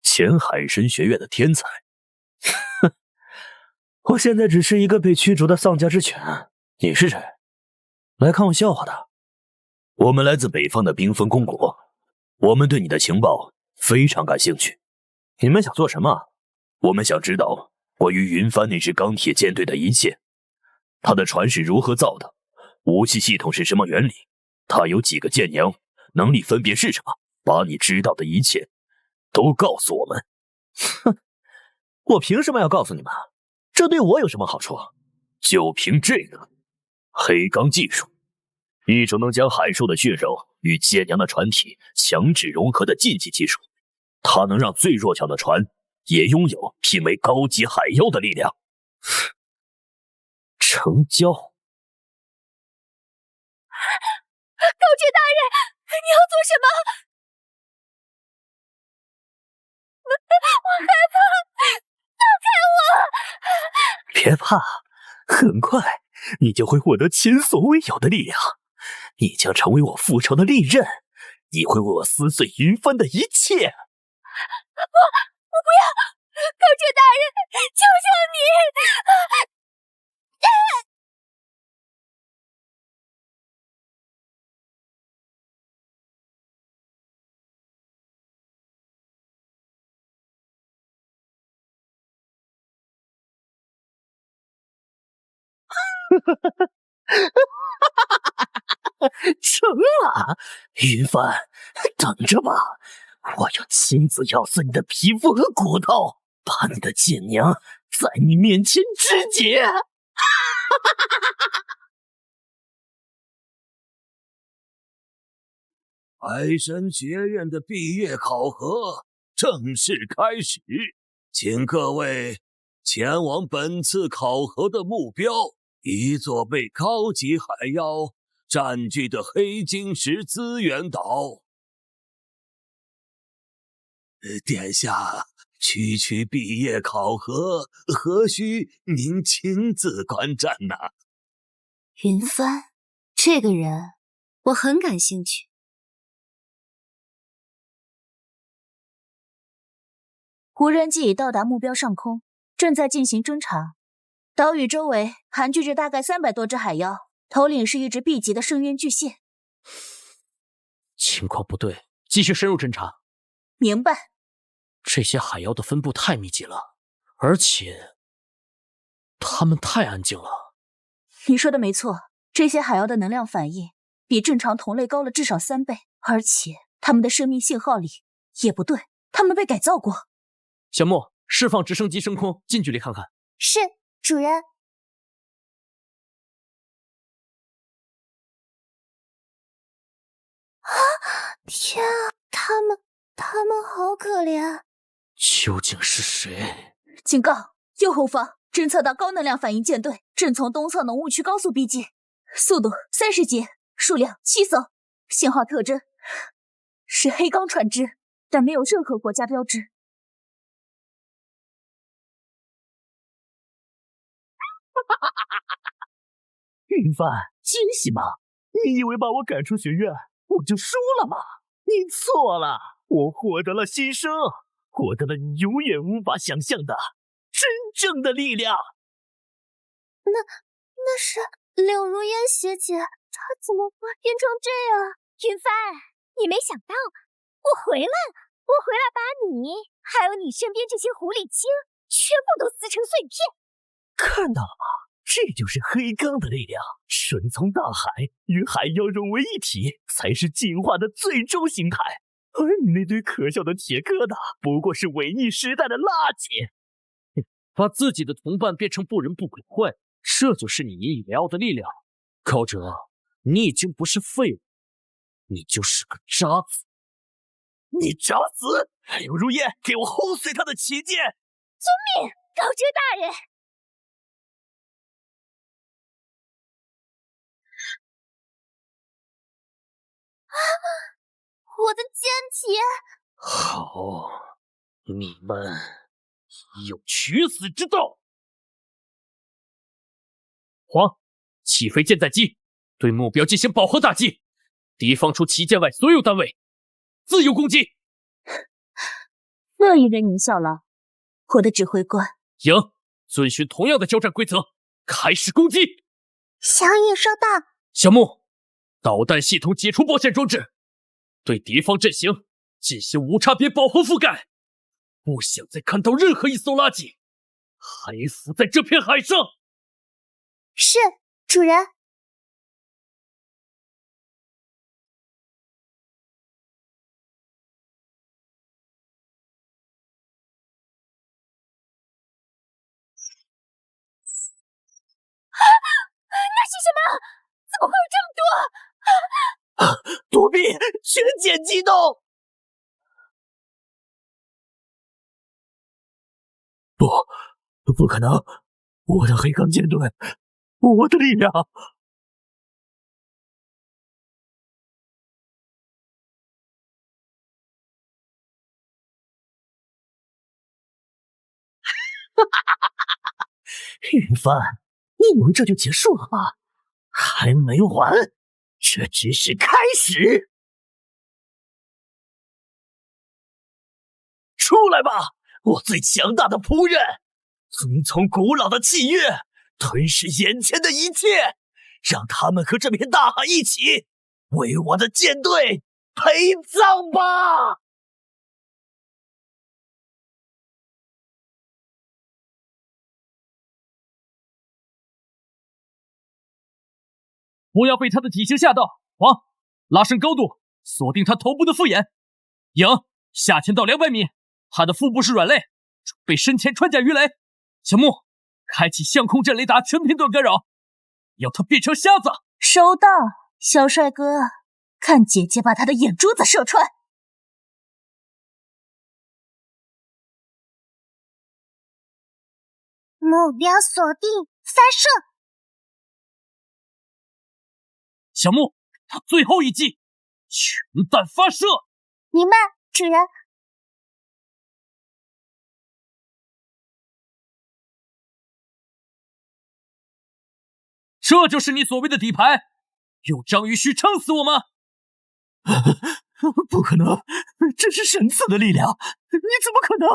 前海神学院的天才。哼，我现在只是一个被驱逐的丧家之犬。你是谁？来看我笑话的？我们来自北方的冰封公国，我们对你的情报非常感兴趣。你们想做什么？我们想知道关于云帆那支钢铁舰队的一切。他的船是如何造的？武器系统是什么原理？他有几个舰娘？能力分别是什么？把你知道的一切都告诉我们。哼，我凭什么要告诉你们？这对我有什么好处？就凭这个黑钢技术，一种能将海兽的血肉与舰娘的船体强制融合的禁忌技术。它能让最弱小的船也拥有媲美高级海妖的力量。成交！高
爵大人，你要做什么？我害怕，放开我！
别怕，很快你就会获得前所未有的力量，你将成为我复仇的利刃，你会为我撕碎云帆的一切。
我不要！高爵大人，求求你！
成了，云帆，等着吧，我要亲自咬碎你的皮肤和骨头，把你的舰娘在你面前肢解。
海神学院的毕业考核正式开始，请各位前往本次考核的目标——一座被高级海妖占据的黑晶石资源岛。殿下，区毕业考核何须您亲自观战呢？
云帆，这个人我很感兴趣。
无人机已到达目标上空，正在进行侦查。岛屿周围盘踞着大概300多只海妖，头领是一只 B 级的深渊巨蟹。
情况不对，继续深入侦查。
明白。
这些海妖的分布太密集了，而且他们太安静了。
你说的没错，这些海妖的能量反应比正常同类高了至少3倍，而且他们的生命信号里也不对，他们被改造过。
小莫，释放直升机升空，近距离看看。
是，主人。啊！天啊，他们好可怜。
究竟是谁？
警告，右后方侦测到高能量反应舰队正从东侧浓雾区高速逼近，速度30节，数量7艘，信号特征是黑钢船只，但没有任何国家标志。
云帆，惊喜吗？你以为把我赶出学院我就输了吗？你错了，我获得了新生，获得了你永远无法想象的真正的力量。
那是柳如烟学姐，她怎么会变成这样？
云帆，你没想到我回来了，我回来把你还有你身边这些狐狸精全部都撕成碎片。
看到了吗？这就是黑钢的力量，顺从大海，与海妖融为一体，才是进化的最终形态。而你那堆可笑的铁疙瘩，不过是伪逆时代的垃圾。
把自己的同伴变成不人不鬼怪，这就是你引以为傲的力量。高哲，你已经不是废物，你就是个渣子。
你找死！柳如烟，给我轰碎他的旗舰！
遵命，高哲大人。
我的奸体！
好，你们有取死之道。黄，起飞舰载机，对目标进行饱和打击，敌方除旗舰外所有单位自由攻击。
乐意任您效劳，我的指挥官。
营，遵循同样的交战规则，开始攻击。
小影收到。
小木，导弹系统解除保险装置，对敌方阵型进行无差别饱和覆盖。不想再看到任何一艘垃圾还浮在这片海上。
是，主人。
那是什么？怎么会有这么多？
躲避，全舰机动！不可能！我的黑钢舰队，我的力量！云帆，你以为这就结束了吗？还没完，这只是开始！出来吧，我最强大的仆人！遵从古老的契约，吞噬眼前的一切，让他们和这片大海一起为我的舰队陪葬吧！
不要被他的体型吓到。黄，拉升高度，锁定他头部的复眼。影，下潜到200米，他的腹部是软肋，准备深潜穿甲鱼雷。小木，开启相控阵雷达全频段干扰，要他变成瞎子。
收到，小帅哥，看姐姐把他的眼珠子射穿。
目标锁定，发射！
小木，他最后一击，全弹发射！
明白，主人。
这就是你所谓的底牌？用章鱼须撑死我吗？
不可能，这是神赐的力量，你怎么可
能？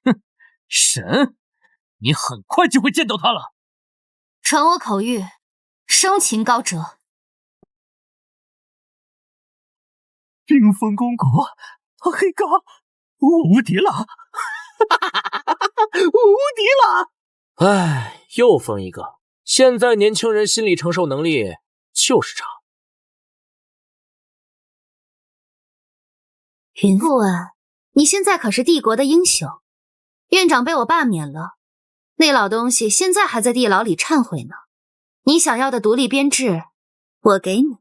哼，神，你很快就会见到他了。
传我口谕，生擒高哲。
冰封公国，黑钢，无敌了！无敌了！
唉，又封一个。现在年轻人心理承受能力就是差。
云顾问，你现在可是帝国的英雄，院长被我罢免了，那老东西现在还在地牢里忏悔呢。你想要的独立编制，我给你。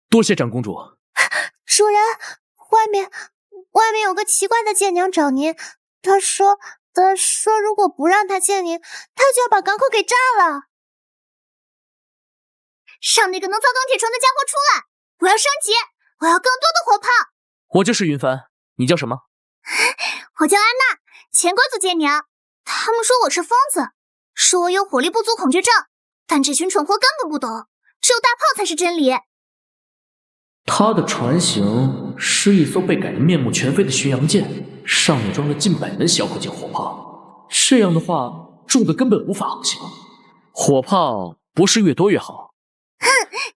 多谢长公主。
主人，外面有个奇怪的舰娘找您，他说如果不让他见您，他就要把港口给炸了。
让那个能造钢铁船的家伙出来！我要升级，我要更多的火炮。
我就是云帆，你叫什么？
我叫安娜，前国族舰娘。他们说我是疯子，说我有火力不足恐惧症，但这群蠢货根本不懂，只有大炮才是真理。
他的船型是一艘被改得面目全非的巡洋舰，上面装了近100门小口径火炮。这样的话，重的根本无法航行。火炮不是越多越好。
哼，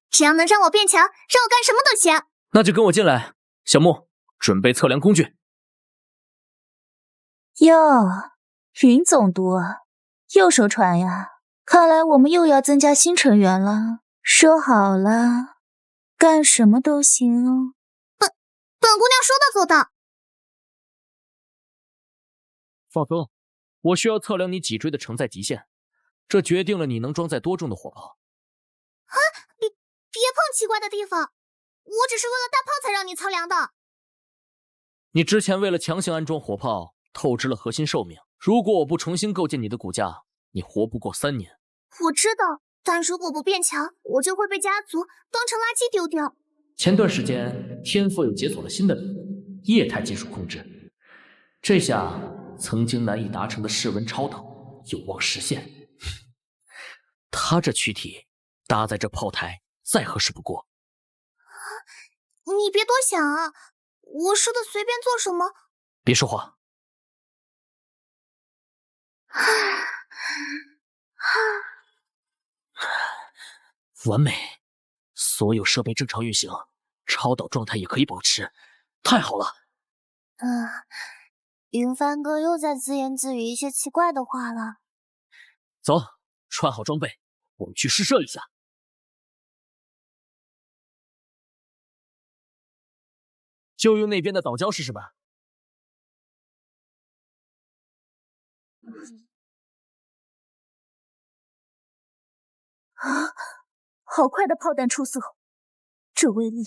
只要能让我变强，让我干什么都行。
那就跟我进来，小木，准备测量工具。
哟，云总督，右手传呀！看来我们又要增加新成员了。说好了，干什么都行哦。
本姑娘说到做到。
放松，我需要测量你脊椎的承载极限，这决定了你能装载多重的火炮。
啊！别碰奇怪的地方，我只是为了大炮才让你测量的。
你之前为了强行安装火炮，透支了核心寿命。如果我不重新构建你的骨架，你活不过3年。
我知道，但如果不变强，我就会被家族当成垃圾丢掉。
前段时间，天赋又解锁了新的领域——液态技术控制。这下，曾经难以达成的室温超导有望实现。他这躯体搭载这炮台，再合适不过。
你别多想啊，我说的随便做什么。
别说话。完美，所有设备正常运行，超导状态也可以保持，太好了。
云帆哥又在自言自语一些奇怪的话了。
走，穿好装备，我们去试射一下。就用那边的导胶试试吧。
啊！好快的炮弹出速，这威力，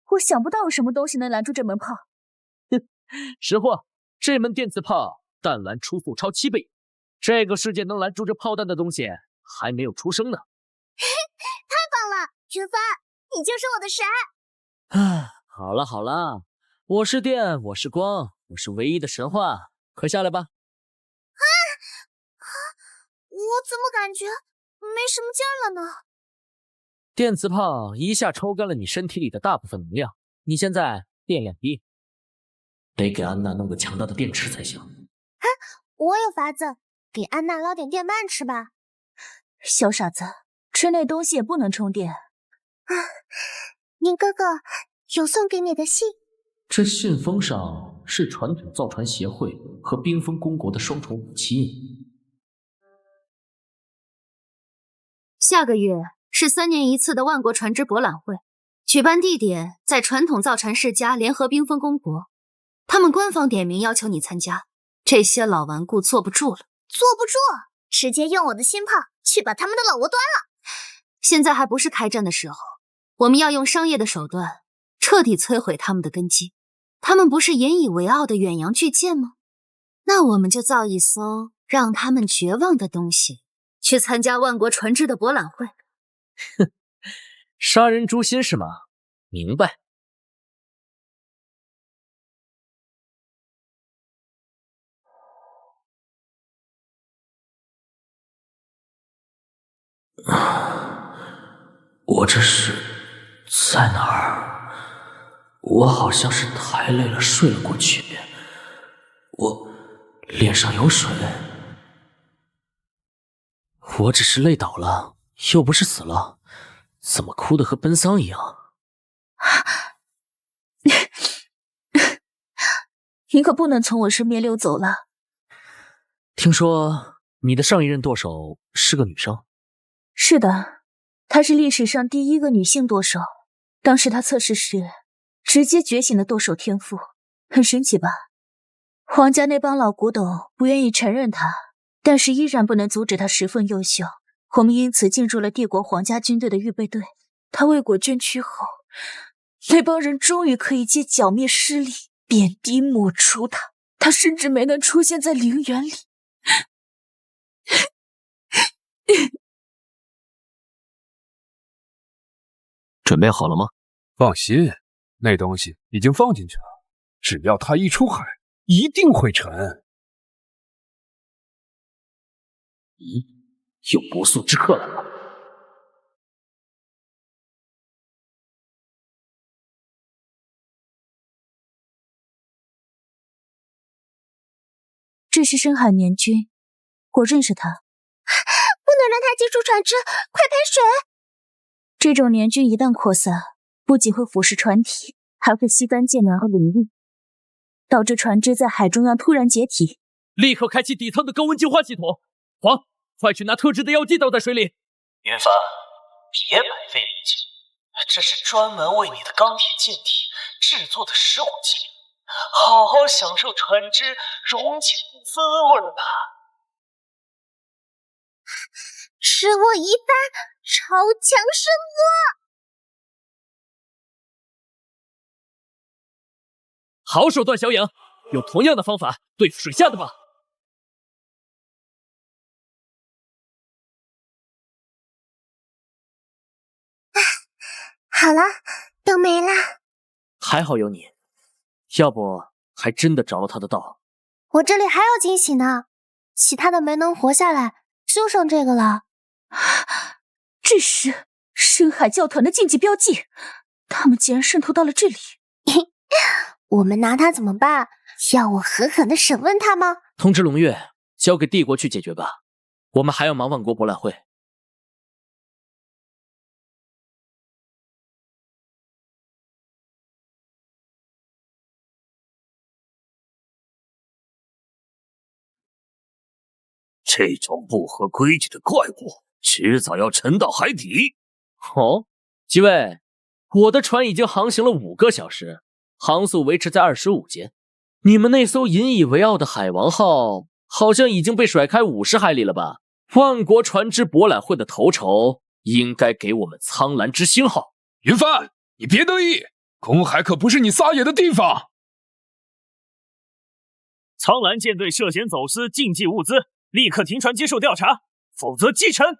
我想不到有什么东西能拦住这门炮。
哼，识货，这门电磁炮弹拦出速超7倍，这个世界能拦住这炮弹的东西还没有出生呢。
太棒了，云帆，你就是我的神！
好了好了，我是电，我是光，我是唯一的神话，快下来吧。
我怎么感觉没什么劲儿了呢？
电磁炮一下抽干了你身体里的大部分能量，你现在电量低，得给安娜弄个强大的电池才行。
我有法子，给安娜捞点电鳗吃吧。
小傻子，吃那东西也不能充电。
宁哥哥有送给你的信，
这信封上是传统造船协会和冰封公国的双重武器印。
下个月是3年1次的万国船只博览会，举办地点在传统造船世家联合冰封公国。他们官方点名要求你参加，这些老顽固坐不住了。
坐不住，直接用我的新炮去把他们的老窝端了。
现在还不是开战的时候，我们要用商业的手段彻底摧毁他们的根基。他们不是引以为傲的远洋巨舰吗？那我们就造一艘让他们绝望的东西，去参加万国船只的博览会。
哼，杀人诛心是吗？明白。我这是在哪儿？我好像是太累了睡了过去。我脸上有水。我只是累倒了，又不是死了，怎么哭得和奔丧一样？
你可不能从我身边溜走了。
听说你的上一任舵手是个女生？
是的，她是历史上第1个女性舵手。当时她测试时，直接觉醒了舵手天赋，很神奇吧？皇家那帮老古董不愿意承认她，但是依然不能阻止她十分优秀。我们因此进入了帝国皇家军队的预备队。她为国捐躯后，那帮人终于可以借剿灭失利，贬低抹除她。她甚至没能出现在陵园里。
准备好了吗？
放心，那东西已经放进去了，只要它一出海，一定会沉。
有不速之客来了。
这是深海年君，我认识他。
不能让他接触船只，快喷水！
这种年菌一旦扩散，不仅会腐蚀船体，还会吸干舰粮和灵力。导致船只在海中央突然解体。
立刻开启底舱的高温净化系统。黄，快去拿特制的药剂倒在水里。
云帆，别白费力气，这是专门为你的钢铁剑体制作的食火剂，好好享受船只溶解的滋味吧。
吃我一番，超强生物！
好手段，小影，用同样的方法对付水下的吧。
好了，都没了。
还好有你，要不还真的着了他的道。
我这里还有惊喜呢，其他的没能活下来，就剩这个了。
这是深海教团的禁忌标记，他们竟然渗透到了这里。
我们拿他怎么办？要我狠狠地审问他吗？
通知龙月，交给帝国去解决吧。我们还要忙万国博览会。
这种不合规矩的怪物，迟早要沉到海底。
哦，几位，我的船已经航行了5个小时，航速维持在25节。你们那艘引以为傲的海王号，好像已经被甩开50海里了吧？万国船只博览会的头筹，应该给我们苍蓝之星号。
云帆，你别得意，公海可不是你撒野的地方。
苍蓝舰队涉嫌走私禁忌物资，立刻停船接受调查，否则击沉！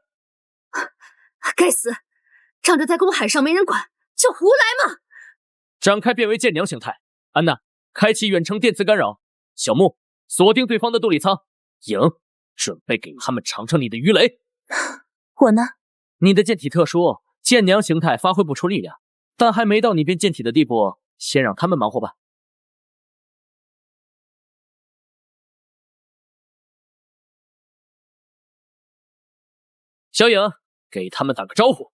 该死，仗着在公海上没人管，就胡来嘛！
展开变为舰娘形态。安娜，开启远程电磁干扰。小木，锁定对方的动力舱。影，准备给他们尝尝你的鱼雷。
我呢？
你的舰体特殊，舰娘形态发挥不出力量，但还没到你变舰体的地步，先让他们忙活吧。小影，给他们打个招呼。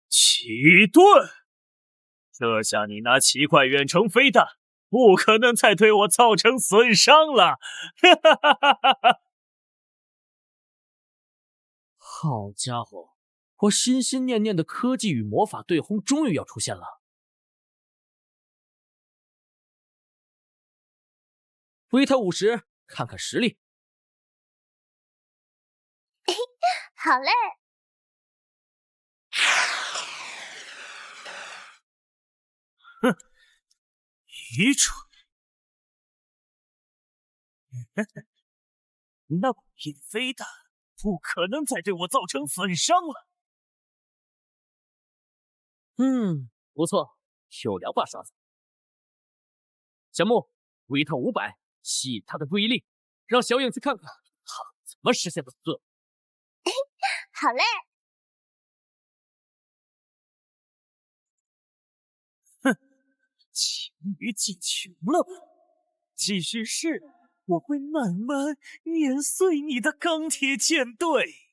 奇盾，这下你那奇怪远程飞弹不可能再对我造成损伤了。哈哈哈哈哈！
好家伙，我心心念念的科技与魔法对轰终于要出现了。维特50，看看实力。
好嘞。
哼，愚蠢！那股引飞弹不可能再对我造成损伤了。
不错，有2把刷子。小木，维特500，吸引他的注意力，让小影去看看他怎么实现的死。
好嘞。
哼，情侣进穷了吧？继续试，我会慢慢碾碎你的钢铁舰队。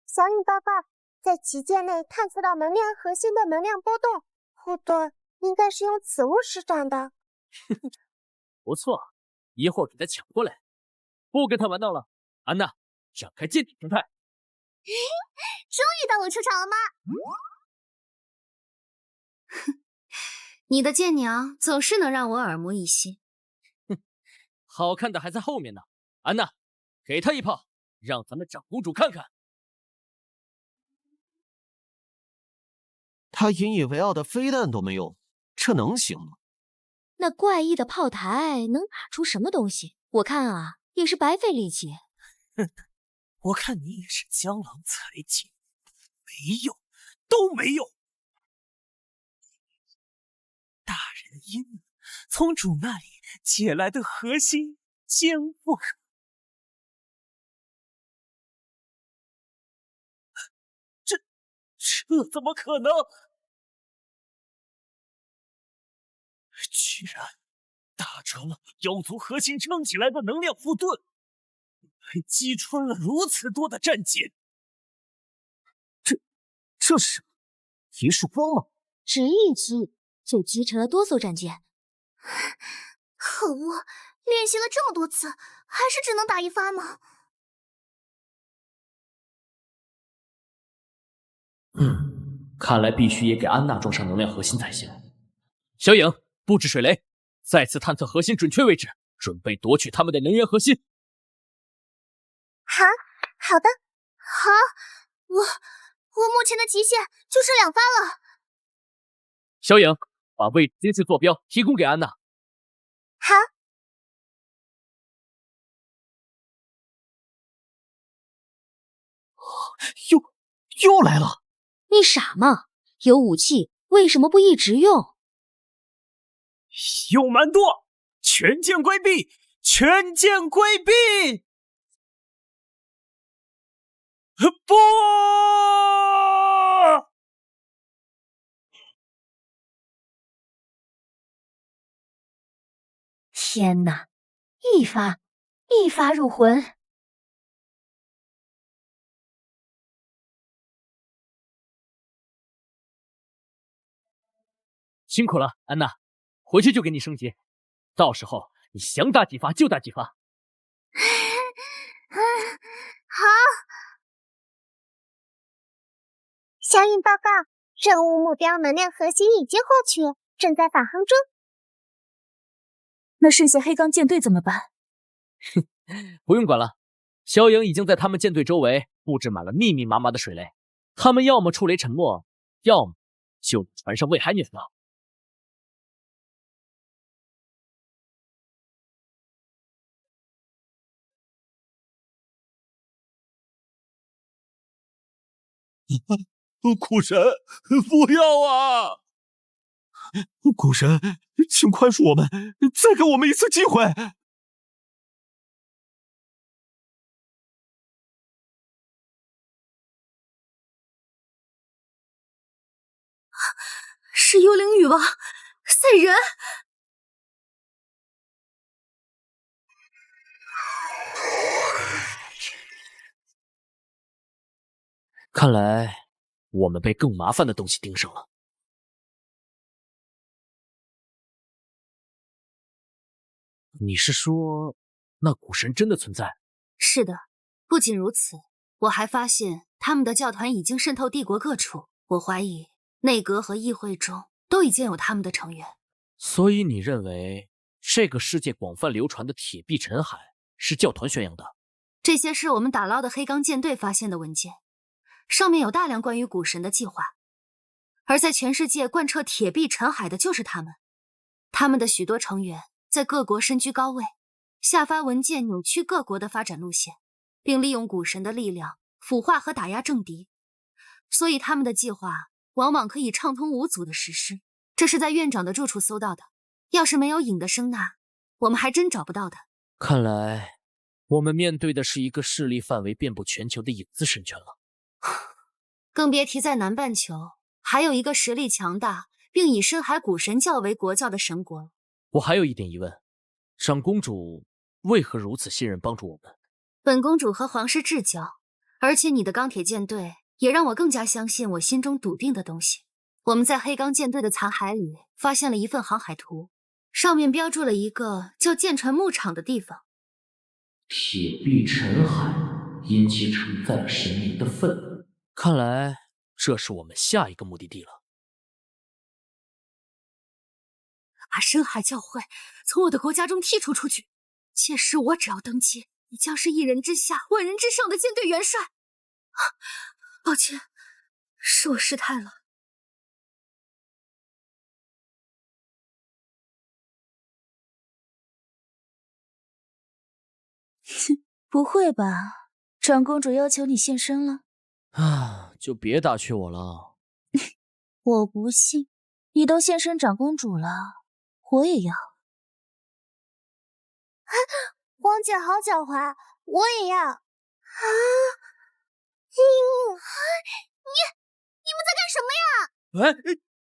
小影报告，在旗舰内探测到能量核心的能量波动，护盾应该是用此物施展的。
不错，一会儿给他抢过来，不跟他玩闹了。安娜，展开舰体形态。
终于到我出场了吗？
你的舰娘总是能让我耳目一新。
好看的还在后面呢。安娜，给他一炮，让咱们长公主看看。
他引以为傲的飞弹都没用，这能行吗？
那怪异的炮台能打出什么东西？我看啊，也是白费力气。
我看你也是江郎才尽，没用，都没用。大人因从主那里借来的核心坚不可。这怎么可能？居然打着了妖族核心撑起来的能量护盾，还击穿了如此多的战舰，
这是什么？一束光吗？
只一击就击沉了多艘战舰。
可恶，练习了这么多次，还是只能打一发吗？
看来必须也给安娜装上能量核心才行。小影，布置水雷，再次探测核心准确位置，准备夺取他们的能源核心。
好的，好，我目前的极限就剩2发了。
小影，把位置接近坐标提供给安娜。
好。
又来了！
你傻吗？有武器为什么不一直用？
有蛮多，全舰规避，全舰规避！不！
天哪，一发入魂！
辛苦了，安娜，回去就给你升级，到时候你想打几发就打几发。
好。小影报告，任务目标能量核心已经获取，正在返航中。
那剩下黑钢舰队怎么办？
不用管了，小影已经在他们舰队周围布置满了密密麻麻的水雷，他们要么触雷沉没，要么就船上喂海免了。
苦神，不要啊！
苦神，请宽恕我们，再给我们一次机会。
是幽灵女王，赛人。
看来我们被更麻烦的东西盯上了。你是说，那古神真的存在？
是的，不仅如此，我还发现他们的教团已经渗透帝国各处。我怀疑内阁和议会中都已经有他们的成员。
所以你认为这个世界广泛流传的铁壁沉海是教团宣扬的？
这些是我们打捞的黑钢舰队发现的文件，上面有大量关于古神的计划，而在全世界贯彻铁壁沉海的就是他们。他们的许多成员在各国身居高位，下发文件扭曲各国的发展路线，并利用古神的力量腐化和打压政敌，所以他们的计划往往可以畅通无阻的实施。这是在院长的住处搜到的，要是没有影的声纳，我们还真找不到的。
看来我们面对的是一个势力范围遍布全球的影子神权了。
更别提在南半球还有一个实力强大并以深海古神教为国教的神国。
我还有一点疑问，长公主为何如此信任帮助我们？
本公主和皇室至交，而且你的钢铁舰队也让我更加相信我心中笃定的东西。我们在黑钢舰队的残骸里发现了一份航海图，上面标注了一个叫舰船牧场的地方。
铁壁沉海，因其承载了神明的愤怒。看来这是我们下一个目的地了。
把深海教会从我的国家中剔除出去，届时我只要登基，你将是一人之下万人之上的舰队元帅。抱歉，是我失态了。
不会吧？长公主要求你现身了？
啊，就别打趣我了。
我不信，你都现身长公主了，我也要。
皇姐好狡猾，我也要。你们在干什么呀？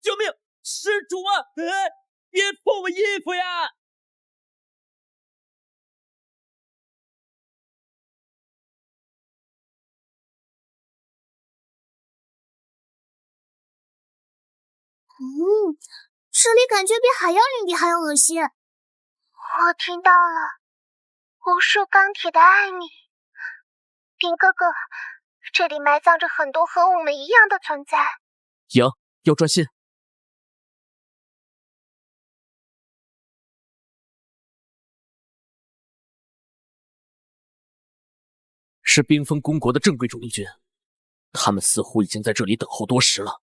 救命！施主啊！别脱我衣服呀！
这里感觉比海洋领地还要恶心。
我听到了无数钢铁的爱你，冰哥哥，这里埋葬着很多和我们一样的存在。
赢，要专心。是冰封公国的正规主力军，他们似乎已经在这里等候多时了。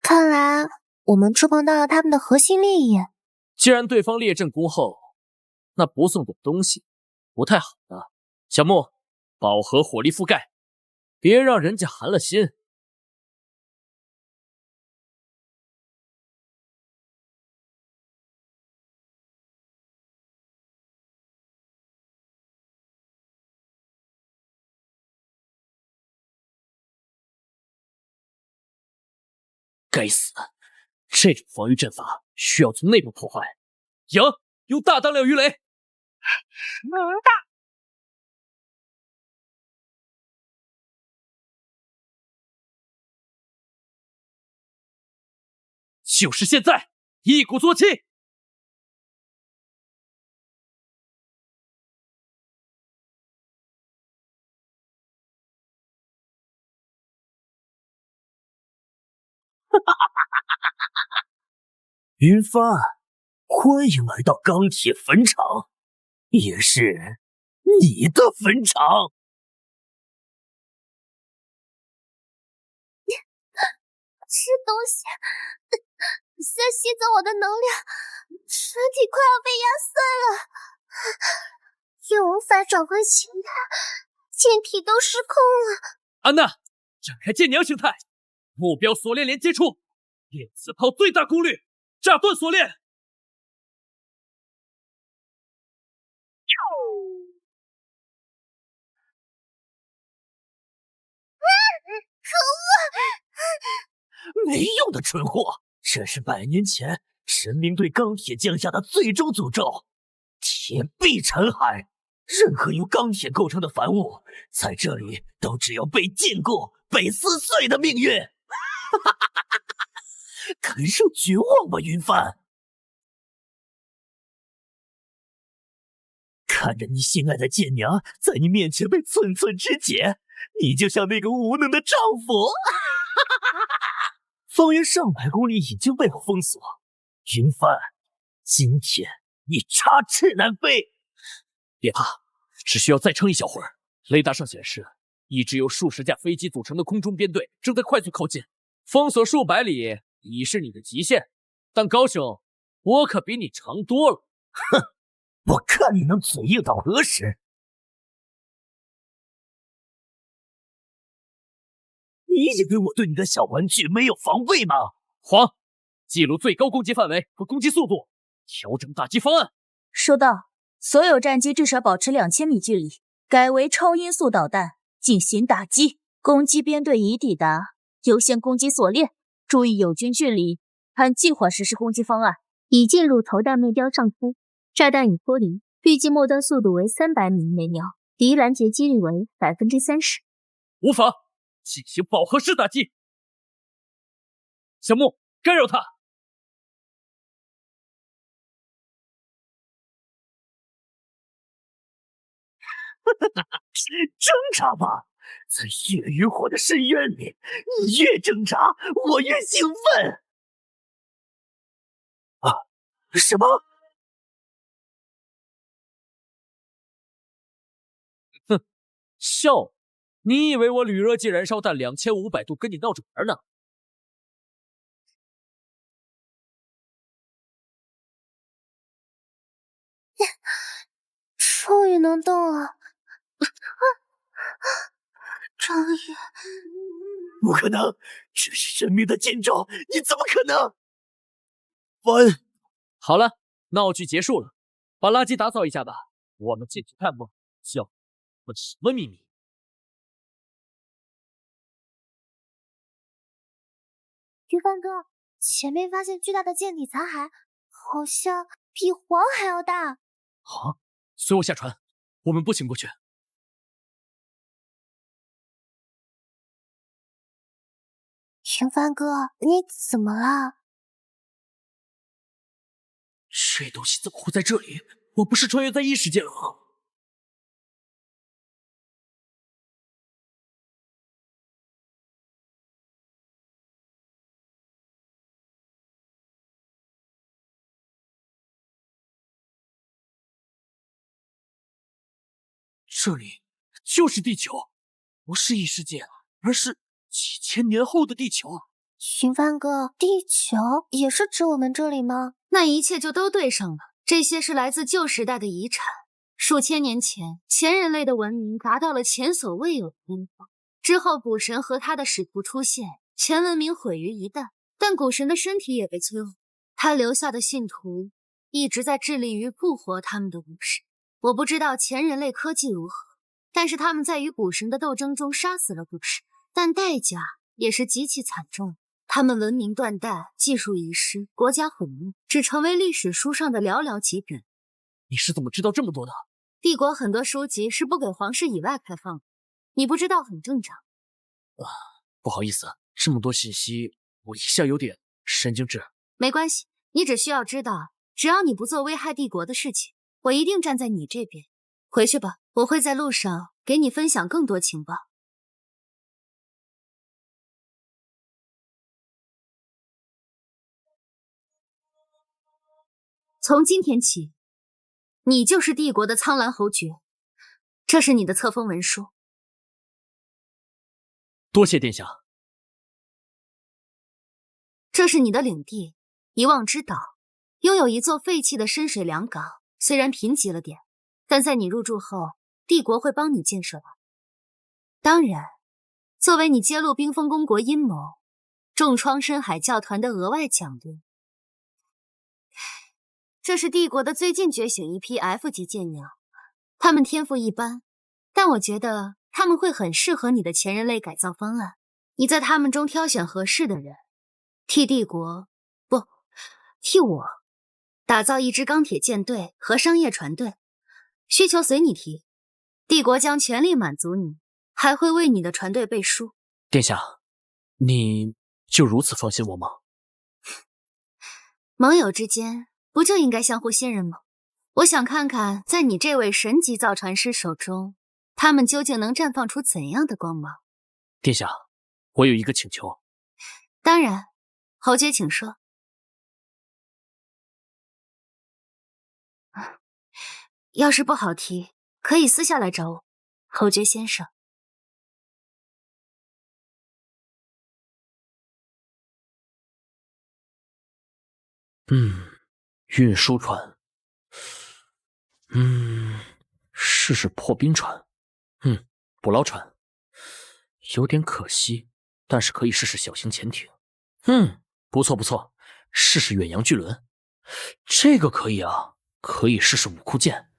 看来我们触碰到了他们的核心利益。
既然对方列阵恭候，那不送点东西不太好的。小木，饱和火力覆盖，别让人家寒了心。该死，这种防御阵法需要从内部破坏。赢，用大当量鱼雷。
明白。
就是现在，一鼓作气！
云帆，欢迎来到钢铁坟场，也是你的坟场。
这东西在吸走我的能量，身体快要被压碎了，也无法找回形态，剑体都失控了。
安娜，展开剑娘形态，目标锁链连接处，电磁炮最大功率，炸断锁链。
可恶！
没用的蠢货，这是100年前神明对钢铁降下的最终诅咒，铁必沉海。任何由钢铁构成的凡物，在这里都只有被禁锢、被撕碎的命运。感受绝望吧，云帆。看着你心爱的剑娘在你面前被寸寸肢解，你就像那个无能的丈夫。方圆上百公里已经被我封锁，云帆，今天你插翅难飞。
别怕，只需要再撑一小会儿。雷达上显示，一支由数十架飞机组成的空中编队正在快速靠近，封锁数百里已是你的极限。但高兄，我可比你长多了。
哼，我看你能嘴硬到何时？你以为我对你的小玩具没有防备吗？
黄，记录最高攻击范围和攻击速度，调整打击方案。
收到。所有战机至少保持2000米距离，改为超音速导弹进行打击。攻击编队已抵达，优先攻击锁链，注意友军距离，按计划实施攻击方案。
已进入投弹目标上方，炸弹已脱离，预计末端速度为300米以内秒，敌拦截几率为30%。
无法进行饱和式打击。小木，干扰他。
挣扎吧，在血与火的深渊里，你越挣扎，我越兴奋。啊，什么？
哼，笑！你以为我铝热剂燃烧弹2500度跟你闹着玩呢？
终于能动了。终于，
不可能！这是神明的剑咒，你怎么可能？完，
好了，闹剧结束了，把垃圾打扫一下吧。我们进去探望，叫问什么秘密？
鱼帆哥，前面发现巨大的舰体残骸，好像比黄还要大。
啊！随我下船，我们步行过去。
云帆哥，你怎么了？
这东西怎么会在这里？我不是穿越在异世界了吗？这里就是地球，不是异世界，而是几千年后的地球。
云帆哥，地球也是指我们这里吗？
那一切就都对上了。这些是来自旧时代的遗产。数千年前，前人类的文明达到了前所未有的巅峰。之后，古神和他的使徒出现，前文明毁于一旦。但古神的身体也被摧毁，他留下的信徒一直在致力于复活他们的武士。我不知道前人类科技如何，但是他们在与古神的斗争中杀死了武士，但代价也是极其惨重。他们文明断代，技术遗失，国家毁灭，只成为历史书上的寥寥几笔。
你是怎么知道这么多的？
帝国很多书籍是不给皇室以外开放的，你不知道很正常。
不好意思，这么多信息，我一下有点神经质。
没关系，你只需要知道，只要你不做危害帝国的事情，我一定站在你这边。回去吧，我会在路上给你分享更多情报。从今天起，你就是帝国的苍蓝侯爵，这是你的册封文书。
多谢殿下。
这是你的领地，遗忘之岛，拥有一座废弃的深水良港，虽然贫瘠了点，但在你入住后，帝国会帮你建设的。当然，作为你揭露冰封公国阴谋，重创深海教团的额外奖励。这是帝国的最近觉醒一批 F 级舰鸟，他们天赋一般，但我觉得他们会很适合你的前人类改造方案。你在他们中挑选合适的人，替帝国，不，替我打造一支钢铁舰队和商业船队，需求随你提，帝国将全力满足你，还会为你的船队背书。
殿下，你就如此放心我吗？
盟友之间不就应该相互信任吗？我想看看，在你这位神级造船师手中，他们究竟能绽放出怎样的光芒。
殿下，我有一个请求。
当然，侯爵请说。要是不好提，可以私下来找我，侯爵先生。
运输船，试试破冰船，捕捞船，有点可惜，但是可以试试小型潜艇。不错不错，试试远洋巨轮，这个可以啊，可以试试武库舰。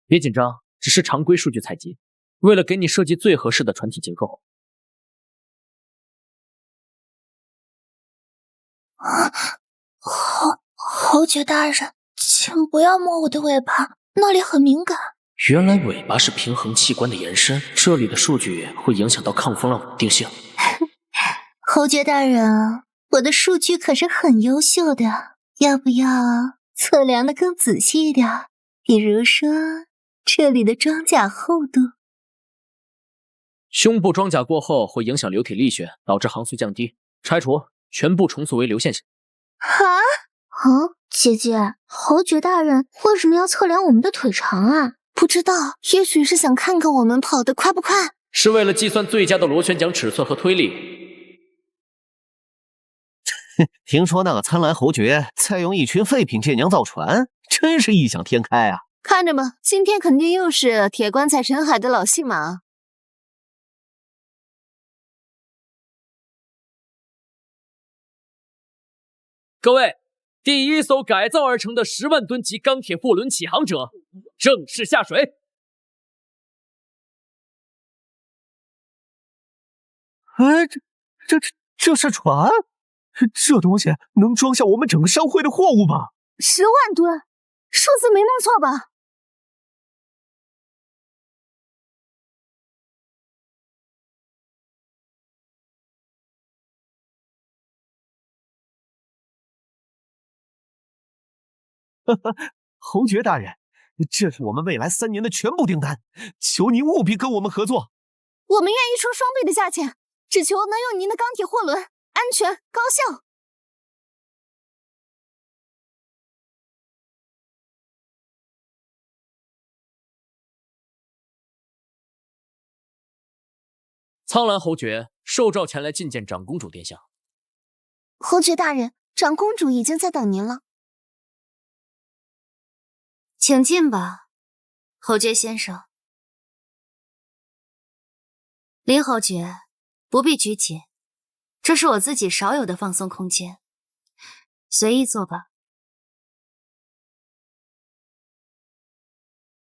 别紧张，只是常规数据采集，为了给你设计最合适的船体结构。
侯爵大人，请不要摸我的尾巴，那里很敏感。
原来尾巴是平衡器官的延伸，这里的数据会影响到抗风浪稳定性。
侯爵大人，我的数据可是很优秀的，要不要测量的更仔细一点？比如说这里的装甲厚度。
胸部装甲过后会影响流体力学，导致航速降低，拆除，全部重塑为流线型。
姐姐，侯爵大人为什么要测量我们的腿长啊？不知道，也许是想看看我们跑得快不快。
是为了计算最佳的螺旋桨尺寸和推力。
听说那个苍蓝侯爵在用一群废品舰娘造船，真是异想天开啊！
看着吧，今天肯定又是铁棺材沉海的老戏码。
各位，第一艘改造而成的10万吨级钢铁货轮启航者正式下水。
这是船？这东西能装下我们整个商会的货物吗
？10万吨，数字没弄错吧？
侯爵大人，这是我们未来3年的全部订单，求您务必跟我们合作。
我们愿意出双倍的价钱，只求能用您的钢铁货轮，安全高效。
苍兰侯爵受诏前来觐见长公主殿下。
侯爵大人，长公主已经在等您了。
请进吧，侯爵先生。林侯爵，不必拘谨，这是我自己少有的放松空间，随意坐吧。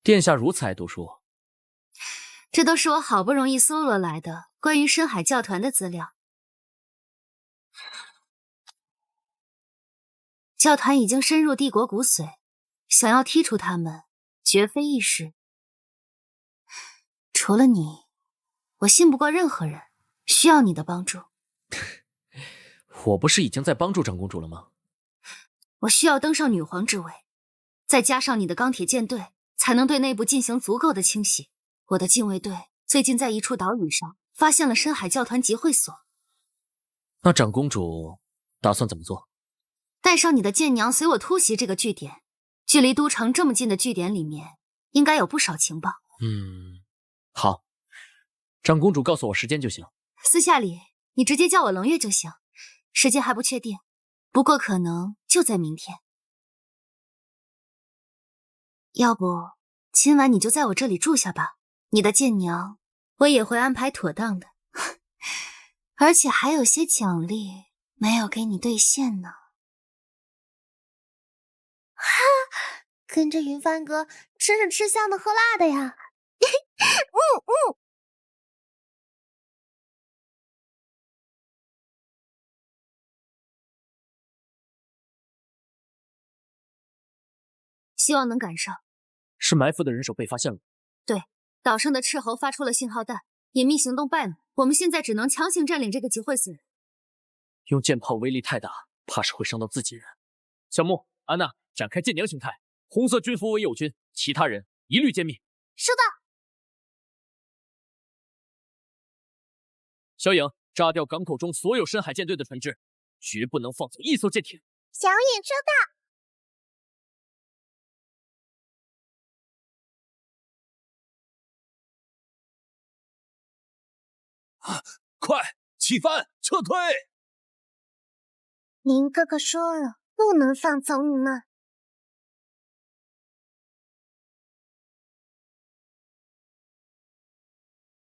殿下如此爱读书，
这都是我好不容易搜罗来的关于深海教团的资料。教团已经深入帝国骨髓，想要剔除他们，绝非易事。除了你，我信不过任何人，需要你的帮助。
我不是已经在帮助长公主了吗？
我需要登上女皇之位，再加上你的钢铁舰队，才能对内部进行足够的清洗。我的禁卫队最近在一处岛屿上发现了深海教团集会所。
那长公主打算怎么做？
带上你的舰娘随我突袭这个据点。距离都城这么近的据点里面，应该有不少情报。
好，长公主告诉我时间就行。
私下里你直接叫我冷月就行，时间还不确定，不过可能就在明天。要不今晚你就在我这里住下吧，你的舰娘我也会安排妥当的，而且还有些奖励没有给你兑现呢。
跟着云帆哥真是吃香的喝辣的呀！
希望能赶上。
是埋伏的人手被发现了。
对，岛上的斥候发出了信号弹，隐秘行动败了，我们现在只能强行占领这个集会所。
用舰炮威力太大，怕是会伤到自己人。小木、安娜，展开舰娘形态，红色军服为友军，其他人一律歼灭。
收到。
小影，炸掉港口中所有深海舰队的船只，绝不能放走一艘舰艇。
小影收到。
快起帆，撤退！
林哥哥说了，不能放走你们。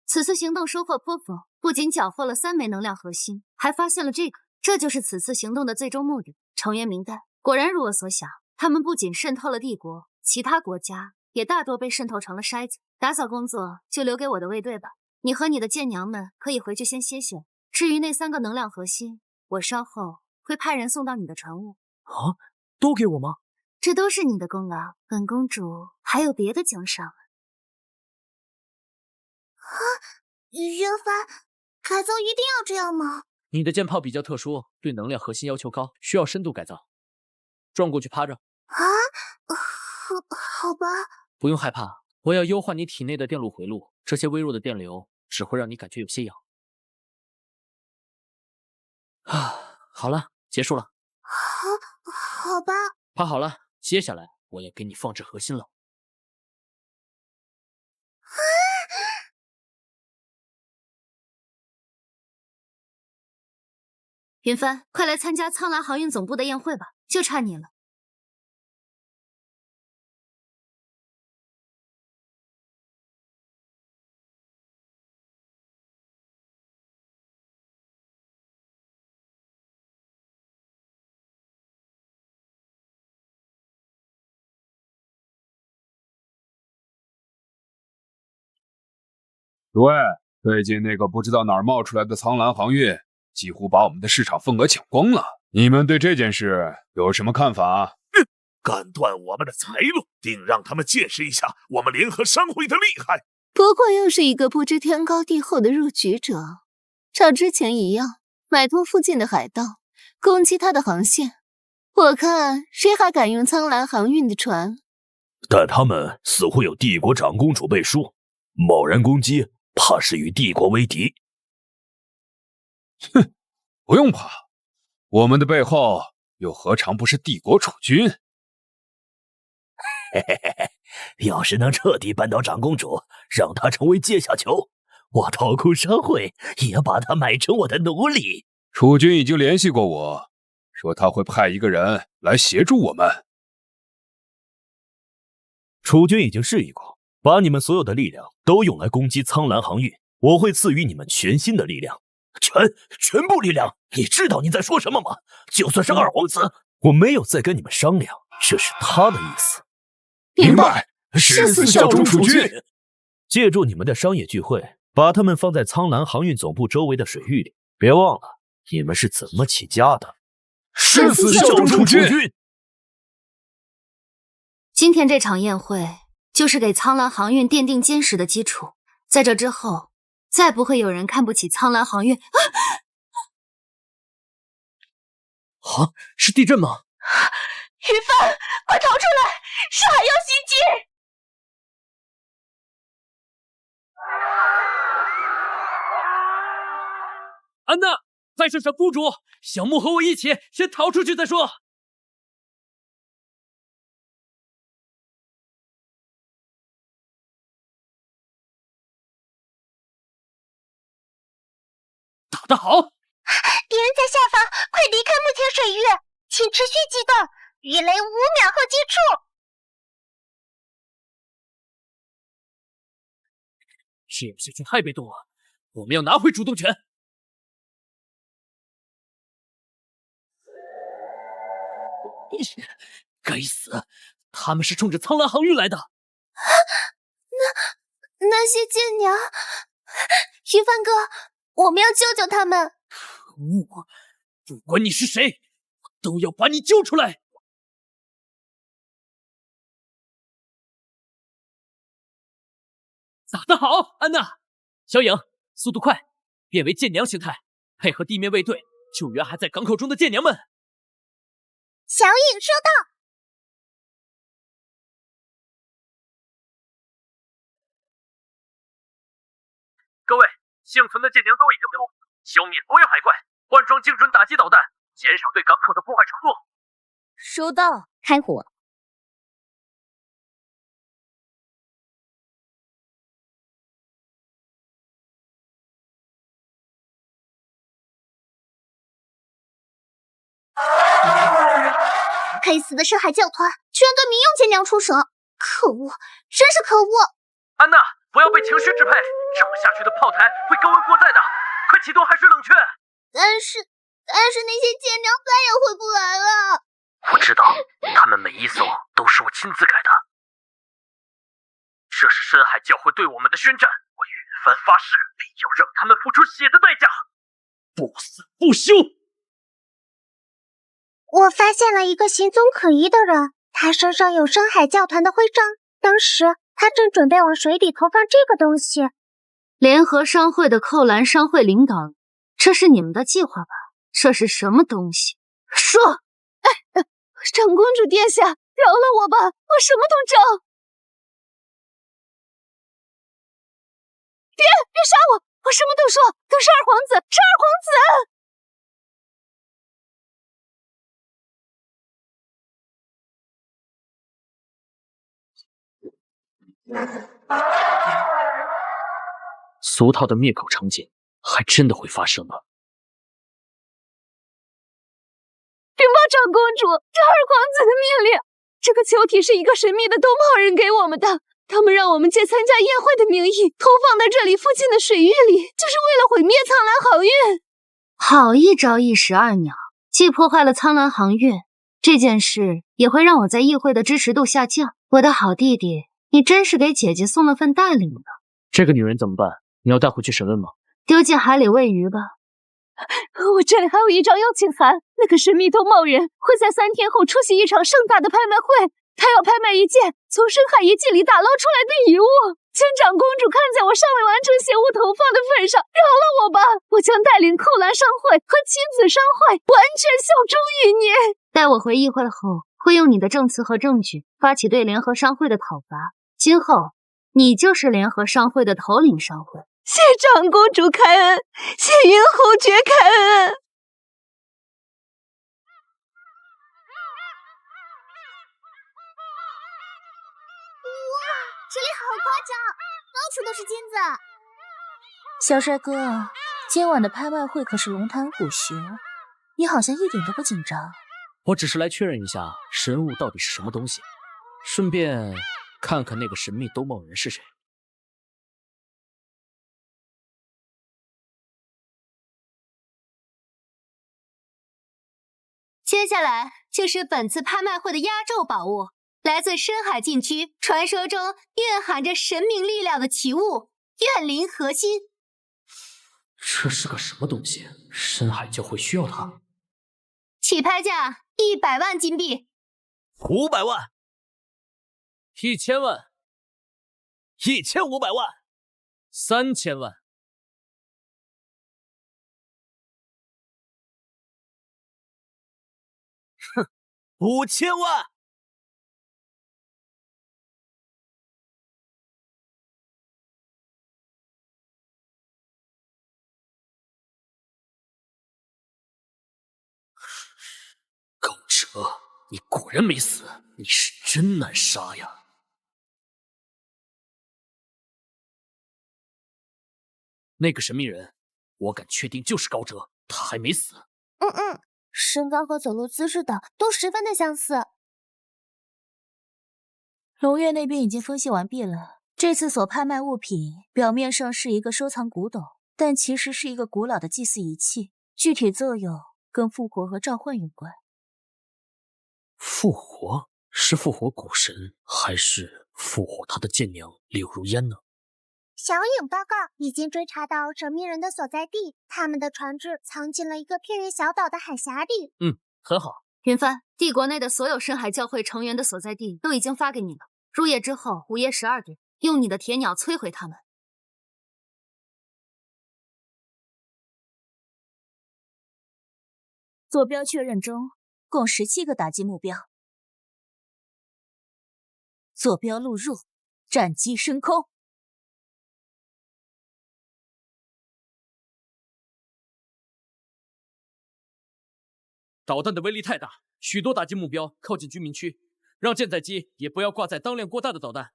此次行动收获颇丰，不仅缴获了3枚能量核心，还发现了这个，这就是此次行动的最终目的。成员名单果然如我所想，他们不仅渗透了帝国，其他国家也大多被渗透成了筛子。打扫工作就留给我的卫队吧，你和你的舰娘们可以回去先歇歇。至于那3个能量核心，我稍后会派人送到你的船坞。
啊，都给我吗？
这都是你的功劳，本公主还有别的奖赏。
云帆，改造一定要这样吗？
你的舰炮比较特殊，对能量核心要求高，需要深度改造。撞过去趴着。
好吧。
不用害怕，我要优化你体内的电路回路，这些微弱的电流只会让你感觉有些痒。好了，结束了。
好吧。
趴好了，接下来我要给你放置核心了。
云帆，快来参加苍蓝航运总部的宴会吧，就差你了。
对，最近那个不知道哪儿冒出来的苍蓝航运，几乎把我们的市场份额抢光了。你们对这件事有什么看法？
干断我们的财路，定让他们见识一下我们联合商会的厉害。
不过又是一个不知天高地厚的入局者，照之前一样，买通附近的海盗，攻击他的航线，我看谁还敢用苍蓝航运的船？
但他们似乎有帝国长公主背书，贸然攻击，怕是与帝国为敌。
哼，不用怕，我们的背后又何尝不是帝国储君？
嘿嘿嘿，要是能彻底扳倒长公主，让她成为阶下囚，我掏空商会也把她买成我的奴隶。
储君已经联系过我，说他会派一个人来协助我们。
储君已经示意过，把你们所有的力量都用来攻击苍蓝航运，我会赐予你们全新的力量，全部力量。你知道你在说什么吗？就算是二皇子，我没有再跟你们商量，这是他的意思。
明白，誓死效忠储君。
借助你们的商业聚会，把他们放在苍蓝航运总部周围的水域里。别忘了，你们是怎么起家的。
誓死效忠储君。
今天这场宴会就是给苍蓝航运奠定坚实的基础，在这之后，再不会有人看不起苍蓝航运。
啊，是地震吗？
于帆，快逃出来！是海妖袭击！
安娜，再生神公主，小木和我一起先逃出去再说。打得好！
敌人在下方，快离开目前水域，请持续机动，鱼雷5秒后击出。
这样下去太被动了，我们要拿回主动权。该死，他们是冲着苍蓝航运来的。
那些舰娘，于帆哥，我们要救救他们。
可恶！不管你是谁，我都要把你救出来。打得好，安娜！小影，速度快，变为舰娘形态，配合地面卫队救援还在港口中的舰娘们。
小影收到。
各位，幸存的舰娘都已经被消灭所有海怪，换装精准打击导弹，减少对港口的破坏程度。
收到，开火。
该死的深海教团居然对民用舰娘出手，可恶，真是可恶！
安娜，不要被情绪支配，这么下去的炮台会高温过载的，快启动海水冷却。
但是那些舰娘再也回不来了。
我知道，他们每一艘都是我亲自改的。这是深海教会对我们的宣战，我与云帆发誓，必要让他们付出血的代价，不死不休。
我发现了一个行踪可疑的人，他身上有深海教团的徽章，当时他正准备往水里投放这个东西。
联合商会的寇兰商会领导，这是你们的计划吧？这是什么东西？说！
长公主殿下，饶了我吧，我什么都知道。别杀我！我什么都说，都是二皇子，是二皇子！
俗套的灭口场景还真的会发生啊！
禀报长公主，这二皇子的命令，这个球体是一个神秘的东炮人给我们的，他们让我们借参加宴会的名义投放在这里附近的水域里，就是为了毁灭苍蓝航运。
好一招一石二鸟，既破坏了苍蓝航运，这件事也会让我在议会的支持度下降。我的好弟弟，你真是给姐姐送了份大礼呢。
这个女人怎么办？你要带回去审问吗？
丢进海里喂鱼吧。
我这里还有一张邀请函，那个神秘东贸人会在3天后出席一场盛大的拍卖会，他要拍卖一件从深海遗迹里打捞出来的遗物。请长公主看在我尚未完成邪物投放的份上，饶了我吧！我将带领扣篮商会和棋子商会完全效忠于你。
待我回议会后，会用你的证词和证据发起对联合商会的讨伐。今后，你就是联合商会的头领商会。
谢长公主开恩，谢云侯爵开恩。
这里好夸张，到处都是金子。
小帅哥，今晚的拍卖会可是龙潭虎穴，你好像一点都不紧张。
我只是来确认一下神物到底是什么东西，顺便看看那个神秘兜帽人是谁。
接下来就是本次拍卖会的压轴宝物，来自深海禁区，传说中蕴含着神明力量的奇物——怨灵核心。
这是个什么东西？深海教会需要它？
起拍价100万金币
，500万
，1000万
，1500万
，3000万。
哼，5000万。
高哲，你果然没死，你是真难杀呀！那个神秘人，我敢确定就是高哲，他还没死。
身高和走路姿势等都十分的相似。
龙月那边已经分析完毕了，这次所拍卖物品表面上是一个收藏古董，但其实是一个古老的祭祀仪器，具体作用跟复活和召唤有关。
复活？是复活古神，还是复活他的贱娘柳如烟呢？
小影报告已经追查到神秘人的所在地，他们的船只藏进了一个偏远小岛的海峡里。
很好。
云帆，帝国内的所有深海教会成员的所在地都已经发给你了。入夜之后，午夜12点，用你的铁鸟摧毁他们。
坐标确认中，共17个打击目标。坐标录入，战机升空。
导弹的威力太大，许多打击目标靠近居民区，让舰载机也不要挂载当量过大的导弹。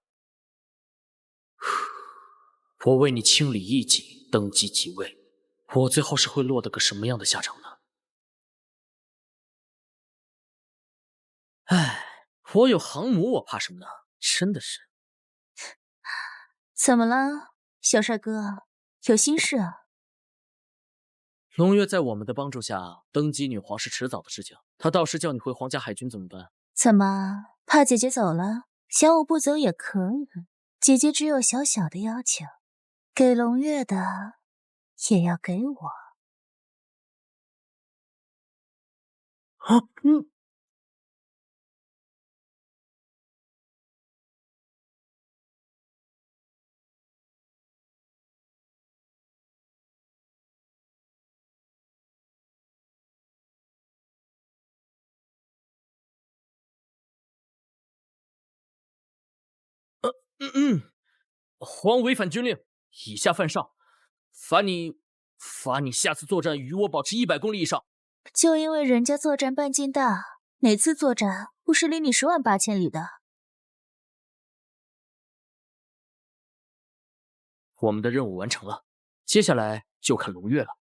我为你清理异己，登基即位，我最后是会落得个什么样的下场呢？唉，我有航母，我怕什么呢？真的是。
怎么了，小帅哥？有心事啊？
龙月在我们的帮助下登基，女皇是迟早的事情。他到时叫你回皇家海军怎么办？
怎么，怕姐姐走了？想我不走也可以。姐姐只有小小的要求，给龙月的也要给我。
皇违反军令，以下犯上，罚你下次作战与我保持100公里以上。
就因为人家作战半径大，哪次作战不是离你10万8千里的？
我们的任务完成了，接下来就看龙月了。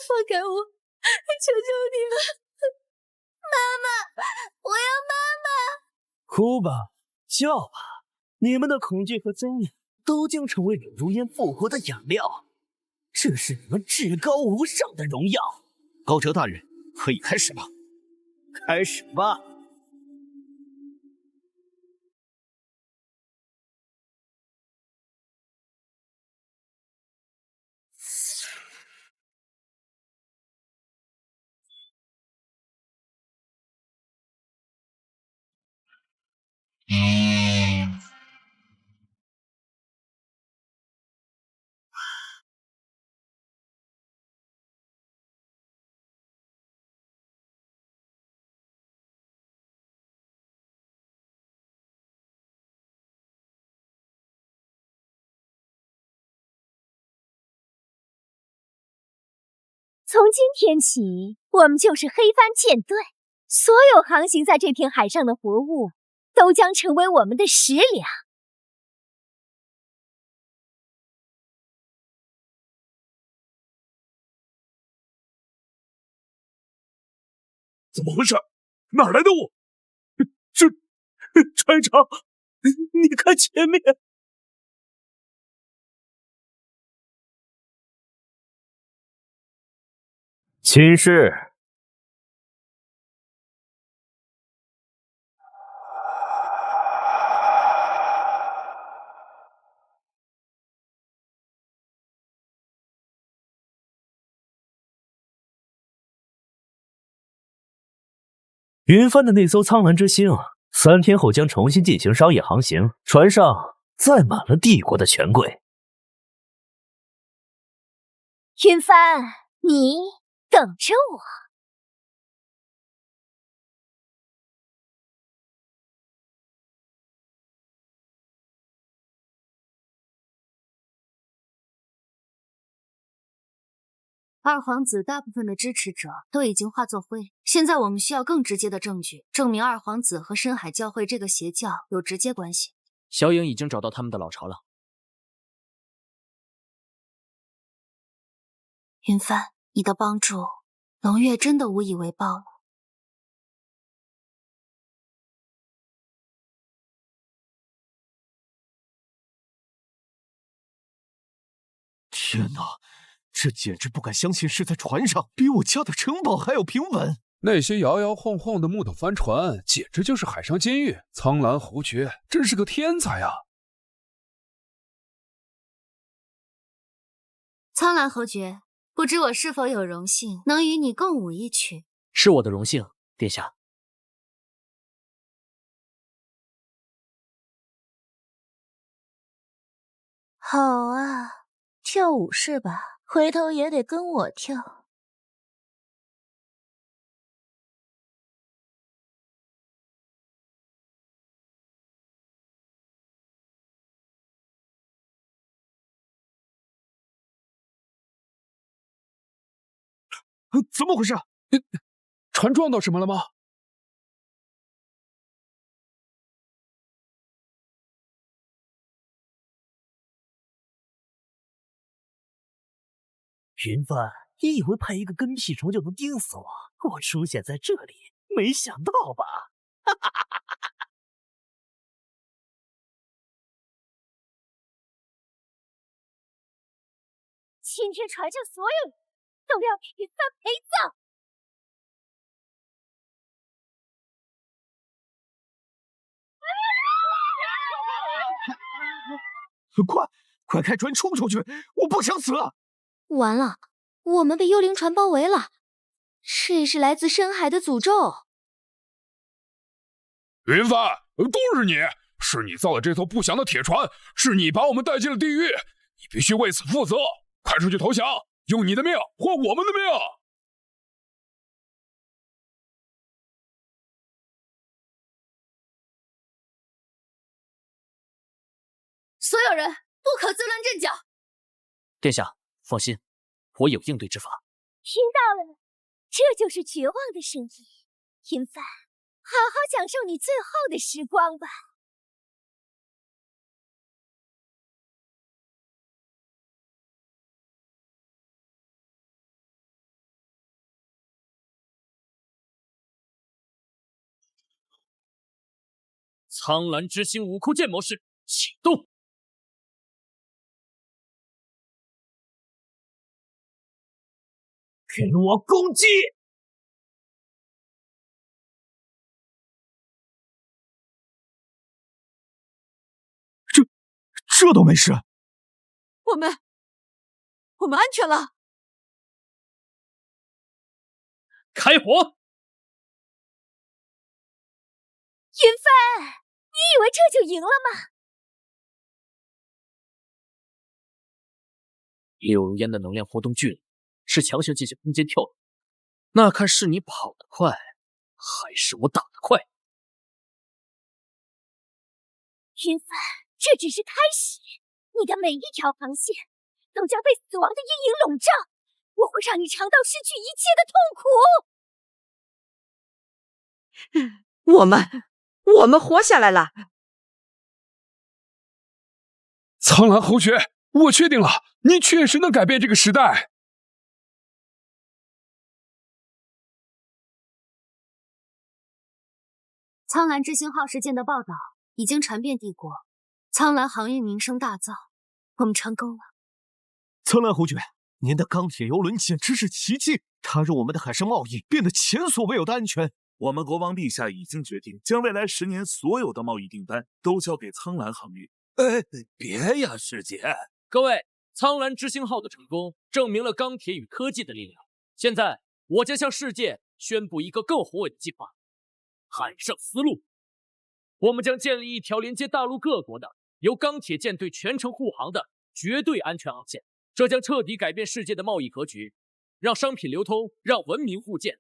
放开我，求求你了！
妈妈，我要妈妈！
哭吧，叫吧，你们的恐惧和憎恨都将成为柳如烟复活的养料。这是你们至高无上的荣耀。
高哲大人，可以开始了。
开始吧。
从今天起，我们就是黑帆舰队，所有航行在这片海上的活物，都将成为我们的食粮。
怎么回事？哪来的雾？船长，你看前面。
寝室。云帆的那艘苍蓝之星，3天后将重新进行商业航行，船上载满了帝国的权贵。
云帆，你等着我。
二皇子大部分的支持者都已经化作灰，现在我们需要更直接的证据，证明二皇子和深海教会这个邪教有直接关系。
小影已经找到他们的老巢了。
云帆，你的帮助，龙月真的无以为报了。
天哪！这简直不敢相信是在船上，比我家的城堡还要平稳。
那些摇摇晃晃的木头帆船，简直就是海上监狱。苍蓝侯爵真是个天才啊！
苍蓝侯爵，不知我是否有荣幸能与你共舞一曲？
是我的荣幸，殿下。
好啊，跳舞是吧？回头也得跟我跳。
怎么回事？
船撞到什么了吗？
云帆，你以为派一个跟屁虫就能盯死我？我出现在这里，没想到吧？
今天船上所有人都要给云帆陪葬。
快开船冲出去！我不想死！
完了，我们被幽灵船包围了，这是来自深海的诅咒。
云帆，都是你！是你造了这艘不祥的铁船，是你把我们带进了地狱，你必须为此负责！快出去投降，用你的命换我们的命！
所有人不可自乱阵脚。
殿下，放心，我有应对之法。
听到了，这就是绝望的声音。云帆，好好享受你最后的时光吧。
苍蓝之星武库剑模式启动。
跟我攻击！
这都没事。
我们安全了。
开火！
云帆，你以为这就赢了吗？
柳烟的能量波动剧烈，是强行进行空间跳跃。那看是你跑得快，还是我打得快？
云帆，这只是开始，你的每一条航线都将被死亡的阴影笼罩。
我会让你尝到失去一切的痛苦。
我们活下来了。
苍兰侯爵，我确定了，你确实能改变这个时代。
苍兰之星号事件的报道已经传遍帝国，苍兰航运名声大噪，我们成功了。
苍兰侯爵，您的钢铁游轮简直是奇迹，它让我们的海上贸易变得前所未有的安全。
我们国王陛下已经决定，将未来10年所有的贸易订单都交给苍兰航运。
别呀，师姐！
各位，苍兰之星号的成功证明了钢铁与科技的力量。现在，我将向世界宣布一个更宏伟的计划——海上丝路。我们将建立一条连接大陆各国的、由钢铁舰队全程护航的绝对安全航线。这将彻底改变世界的贸易格局，让商品流通，让文明互鉴。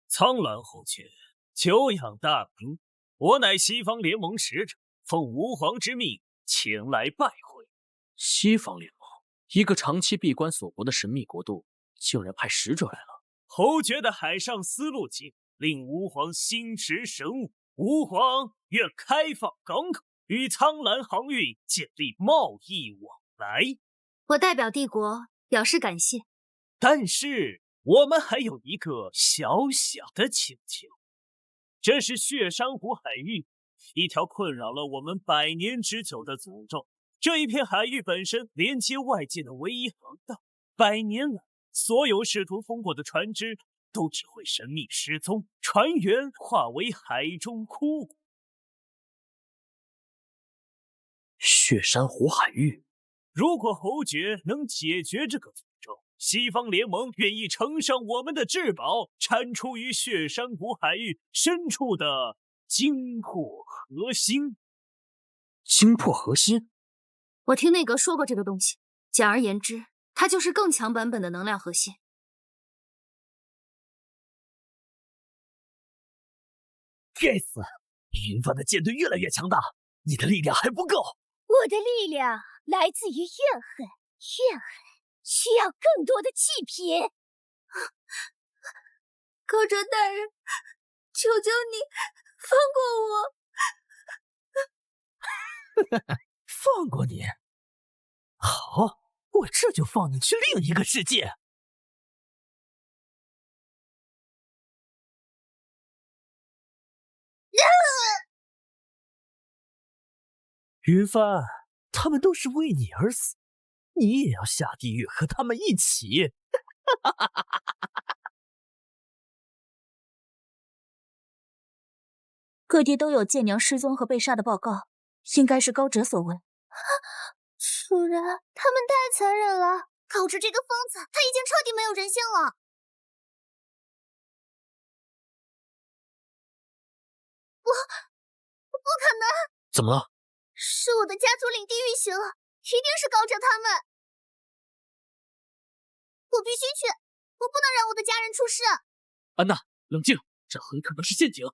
苍兰侯爵，久仰大名，我乃西方联盟使者，奉吾皇之命前来拜会。
西方联盟，一个长期闭关锁国的神秘国度，竟然派使者来了。
侯爵的海上丝路计令吾皇心驰神武，吾皇愿开放港口，与苍兰航运建立贸易往来。
我代表帝国表示感谢，
但是我们还有一个小小的请求，这是血珊瑚海域，一条困扰了我们100年之久的诅咒。这一片海域本身连接外界的唯一航道，100年来，所有试图通过的船只都只会神秘失踪，船员化为海中枯骨。
血珊瑚海域，
如果侯爵能解决这个诅咒，西方联盟愿意呈上我们的至宝，产出于血珊瑚海域深处的精魄核心。
精魄核心？
我听内阁说过这个东西。简而言之，它就是更强版本的能量核心。
该死！云帆的舰队越来越强大，你的力量还不够。
我的力量来自于怨恨，怨恨需要更多的祭品。
高哲大人，求求你放过我！
放过你？好，我这就放你去另一个世界。云帆，他们都是为你而死，你也要下地狱和他们一起。
各地都有舰娘失踪和被杀的报告，应该是高哲所为。
主人，他们太残忍了！高哲这个疯子，他已经彻底没有人性了。我不可能！
怎么了？
是我的家族领地遇袭了，一定是高哲他们。我必须去，我不能让我的家人出事。
安娜，冷静，这很可能是陷阱。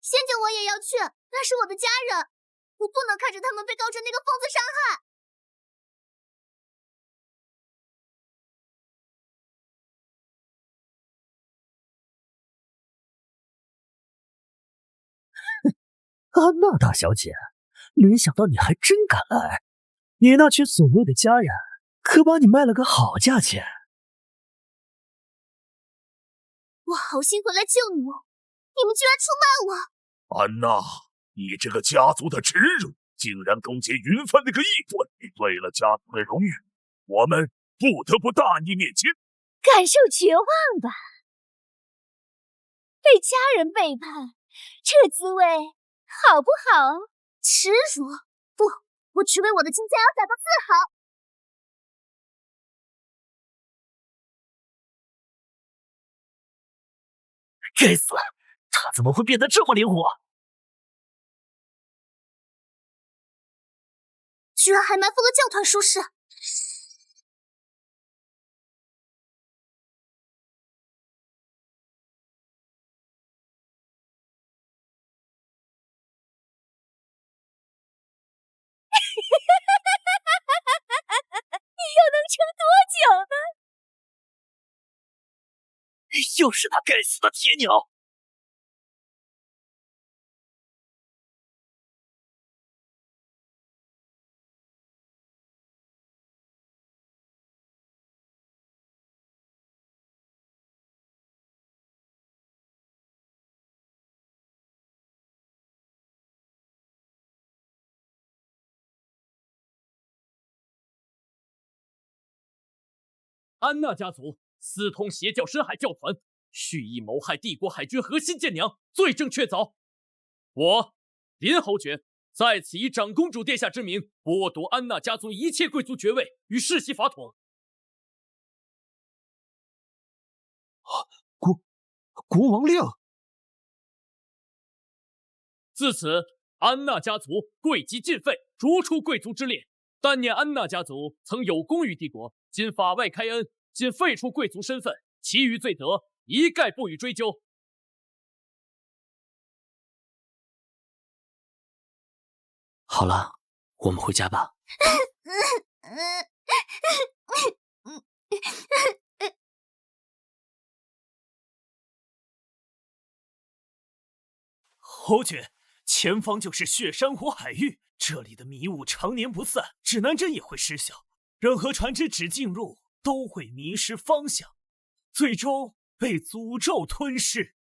陷阱我也要去，那是我的家人，我不能看着他们被高哲那个疯子伤害。
安娜大小姐，没想到你还真敢来！你那群所谓的家人，可把你卖了个好价钱。
我好心回来救你们，你们居然出卖我！
安娜，你这个家族的耻辱，竟然勾结云帆那个异端！为了家族的荣誉，我们不得不大义灭亲。
感受绝望吧，被家人背叛，这滋味好不好？
耻辱！不，我只为我的金家而感到自豪。
该死，他怎么会变得这么灵活？
居然还埋伏了教团术士！
又是那该死的铁鸟！
安娜家族私通邪教深海教团，蓄意谋害帝国海军核心舰娘，罪证确凿。我林侯爵在此以长公主殿下之名，剥夺安娜家族一切贵族爵位与世袭法统。
国王令。
自此，安娜家族贵籍尽废，逐出贵族之列。但念安娜家族曾有功于帝国，今法外开恩，仅废除贵族身份，其余罪责一概不予追究。
好了，我们回家吧。
侯爵，前方就是血珊瑚海域，这里的迷雾常年不散，指南针也会失效，任何船只只进入都会迷失方向，最终被诅咒吞噬。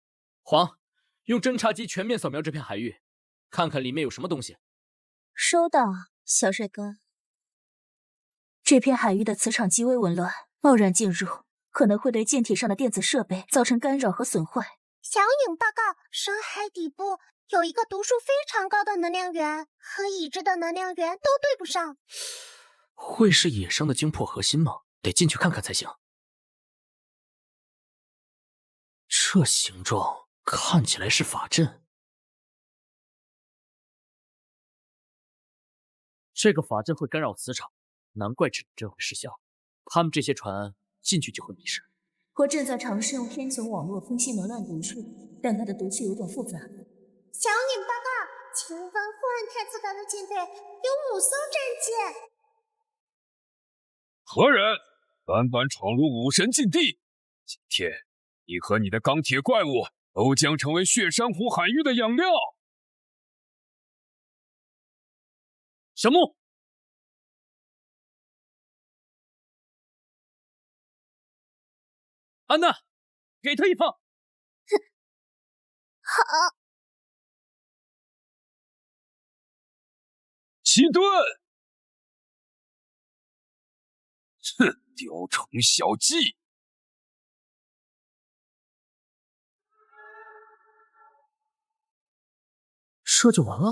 皇，用侦察机全面扫描这片海域，看看里面有什么东西。
收到，小帅哥。这片海域的磁场极为紊乱，贸然进入可能会对舰体上的电子设备造成干扰和损坏。
小影报告，深海底部有一个读数非常高的能量源，和已知的能量源都对不上。
会是野生的精魄核心吗？得进去看看才行。这形状看起来是法阵。
这个法阵会干扰磁场，难怪指南针会失效。他们这些船进去就会迷失。
我正在尝试用天穹网络分析能量读数，但它的读数有点复杂。
小影报告，前方霍恩太子团的舰队有5艘战舰。
何人胆敢闯入武神禁地？今天你和你的钢铁怪物都将成为血珊瑚海域的养料。
小木，安娜，给他一放。
好。
齐顿，哼，雕虫小技。
这就完了？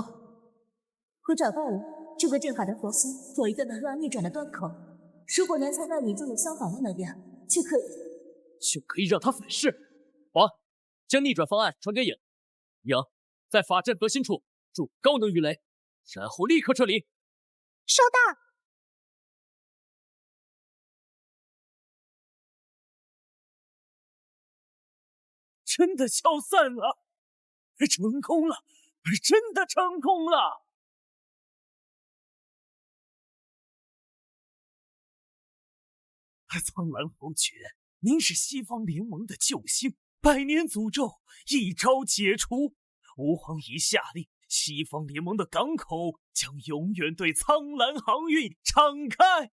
我找到了这个阵法的核心，有一个能量逆转的端口。如果能在那里注入相反的能量，就可以
让它反噬。王，将逆转方案传给影。影，在法阵核心处注高能鱼雷，然后立刻撤离。
收到。
真的消散了，成功了，真的成功了！苍蓝侯爵，您是西方联盟的救星，百年诅咒一朝解除。吾皇已下令，西方联盟的港口将永远对苍蓝航运敞开。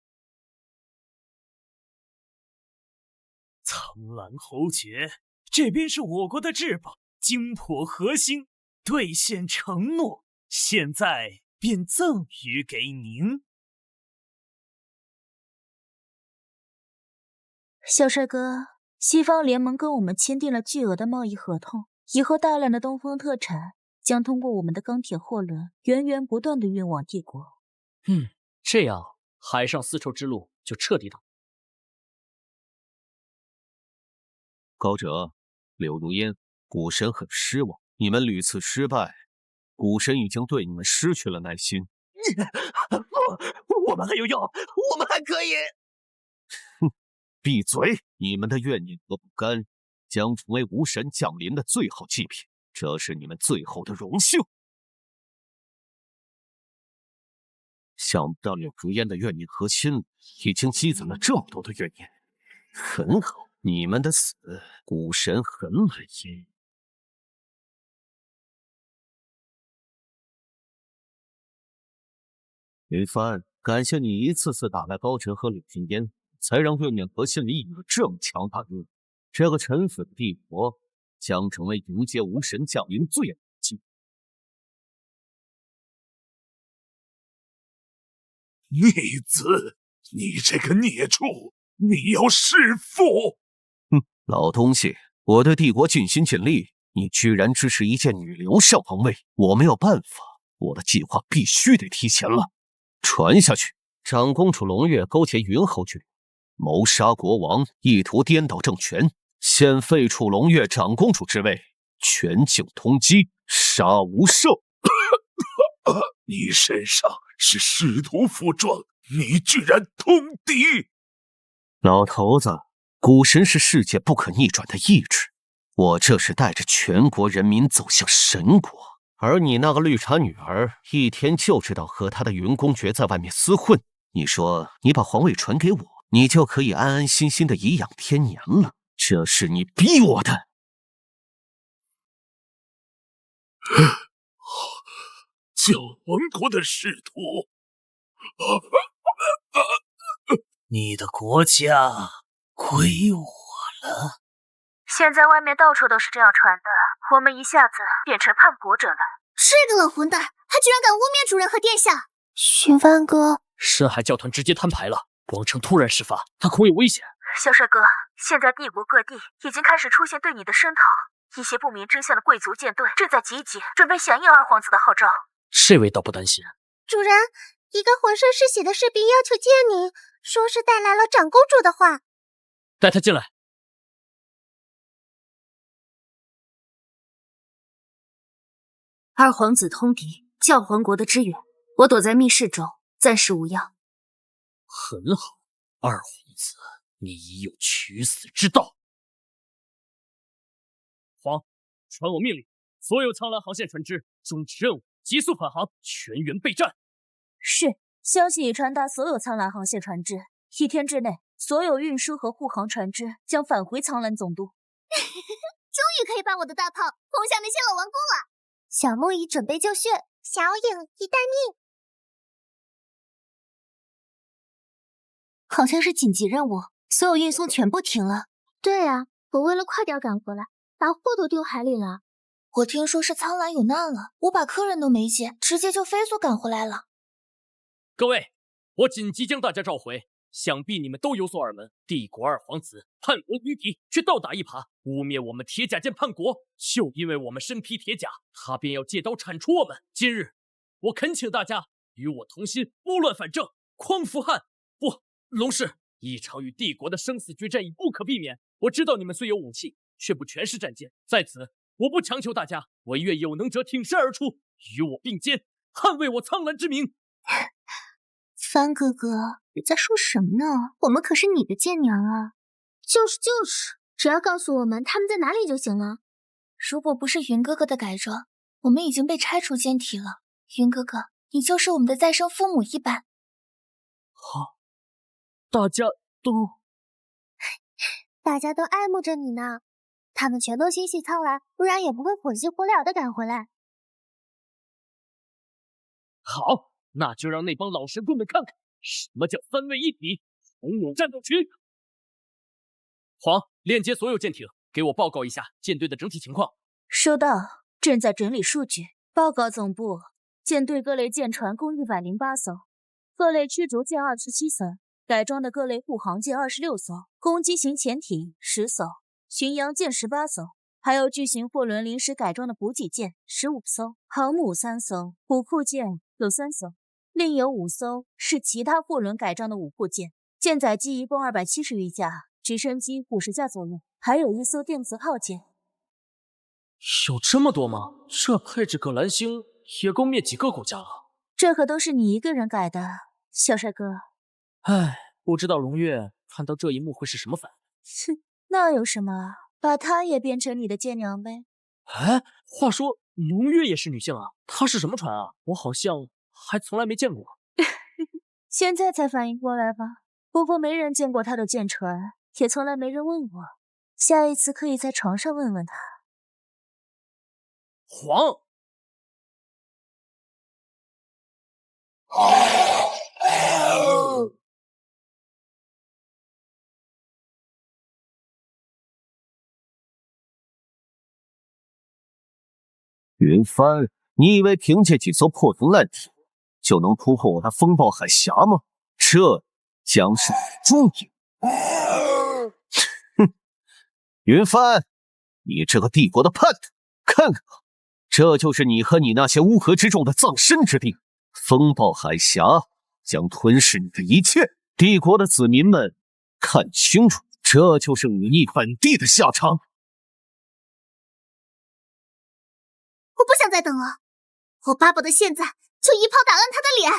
苍蓝侯爵，这边是我国的至宝精魄核心，兑现承诺，现在便赠予给您。
小帅哥，西方联盟跟我们签订了巨额的贸易合同，以后大量的东风特产将通过我们的钢铁货轮源源不断的运往帝国。
这样海上丝绸之路就彻底倒。
高哲、柳如烟，古神很失望，你们屡次失败，古神已经对你们失去了耐心。
我们还有药，我们还可以。
哼，闭嘴！你们的怨念和不甘将成为无神降临的最后祭品，这是你们最后的荣幸。想不到柳如烟的怨念核心已经积攒了这么多的怨念，很好。你们的死，古神很满意。云帆，感谢你一次次打败高哲和李君烟，才让月面核心里有了这么强大的。这个臣死的帝国将成为迎接无神降临最好的机会。
逆子，你这个孽畜，你要弑父！
哼，老东西，我对帝国尽心尽力，你居然支持一介女流上皇位，我没有办法，我的计划必须得提前了。传下去，长公主龙月勾结云侯爵，谋杀国王，意图颠倒政权，现废黜龙月长公主之位，全境通缉，杀无赦。
你身上是使徒服装，你居然通敌！
老头子，古神是世界不可逆转的意志，我这是带着全国人民走向神国。而你那个绿茶女儿，一天就知道和她的云公爵在外面厮混。你说你把皇位传给我，你就可以安安心心的颐养天年了，这是你逼我的。
教皇国的使徒，
你的国家归我了。
现在外面到处都是这样传的，我们一下子变成叛国者了。
这个老混蛋，他居然敢污蔑主人和殿下！寻帆哥，
深海教团直接摊牌了，王城突然事发，他恐有危险。
小帅哥，现在帝国各地已经开始出现对你的声讨，一些不明真相的贵族舰队正在集结，准备响应二皇子的号召。
这位倒不担心。
主人，一个浑身是血的士兵要求见您，说是带来了长公主的话。
带他进来。
二皇子通敌，教皇国的支援，我躲在密室中，暂时无恙。
很好，二皇子，你已有取死之道。皇，传我命令，所有苍蓝航线船只终止任务，急速返航，全员备战。
是，消息已传达所有苍蓝航线船只，1天之内，所有运输和护航船只将返回苍蓝总督。
终于可以把我的大炮轰下那些老顽固了。小木已准备就绪，小影已待命。
好像是紧急任务，所有运送全部停了。
对啊，我为了快点赶回来，把货都丢海里了。
我听说是苍蓝有难了，我把客人都没接，直接就飞速赶回来了。
各位，我紧急将大家召回，想必你们都有所耳闻，帝国二皇子叛国于敌，却倒打一耙，污蔑我们铁甲舰叛国，就因为我们身披铁甲，他便要借刀铲除我们。今日，我恳请大家与我同心，拨乱反正，匡扶汉。不，龙氏，一场与帝国的生死决战已不可避免。我知道你们虽有武器，却不全是战舰，在此，我不强求大家，唯愿有能者挺身而出，与我并肩，捍卫我苍蓝之名。
帆哥哥，你在说什么呢？我们可是你的舰娘啊！
就是，只要告诉我们他们在哪里就行了。
如果不是云哥哥的改装，我们已经被拆除舰体了。云哥哥，你就是我们的再生父母一般。
好，大家
都爱慕着你呢。他们全都心系苍蓝，不然也不会火急火燎的赶回来。
好。那就让那帮老神棍们看看什么叫3位一体，勇勇战斗群。皇，链接所有舰艇，给我报告一下舰队的整体情况。
收到，正在整理数据。报告总部，舰队各类舰船共108艘，各类驱逐舰27艘，改装的各类护航舰26艘，攻击型潜艇10艘，巡洋舰18艘，还有巨型货轮临时改装的补给舰15艘，航母3艘，武库舰有3艘。另有5艘是其他货轮改装的武库舰，舰载机一共270余架，直升机50架左右，还有1艘电磁炮舰。
有这么多吗？这配置个蓝星也够灭几个国家了。
这可都是你一个人改的，小帅哥。
唉，不知道龙月看到这一幕会是什么反
应。哼，那有什么？把她也变成你的舰娘呗。
哎，话说龙月也是女性啊？她是什么船啊？我好像还从来没见过。
现在才反应过来吧？不过没人见过她的舰船，也从来没人问我。下一次可以在床上问问他。
黄。
云帆，你以为凭借几艘破铜烂艇就能突破我的风暴海峡吗？这将是你的终点。哼，云帆，你这个帝国的叛徒，看看吧，这就是你和你那些乌合之众的葬身之地。风暴海峡将吞噬你的一切。帝国的子民们，看清楚，这就是忤逆本地的下场。
我不想再等了，我巴不得现在就一炮打烂他的脸。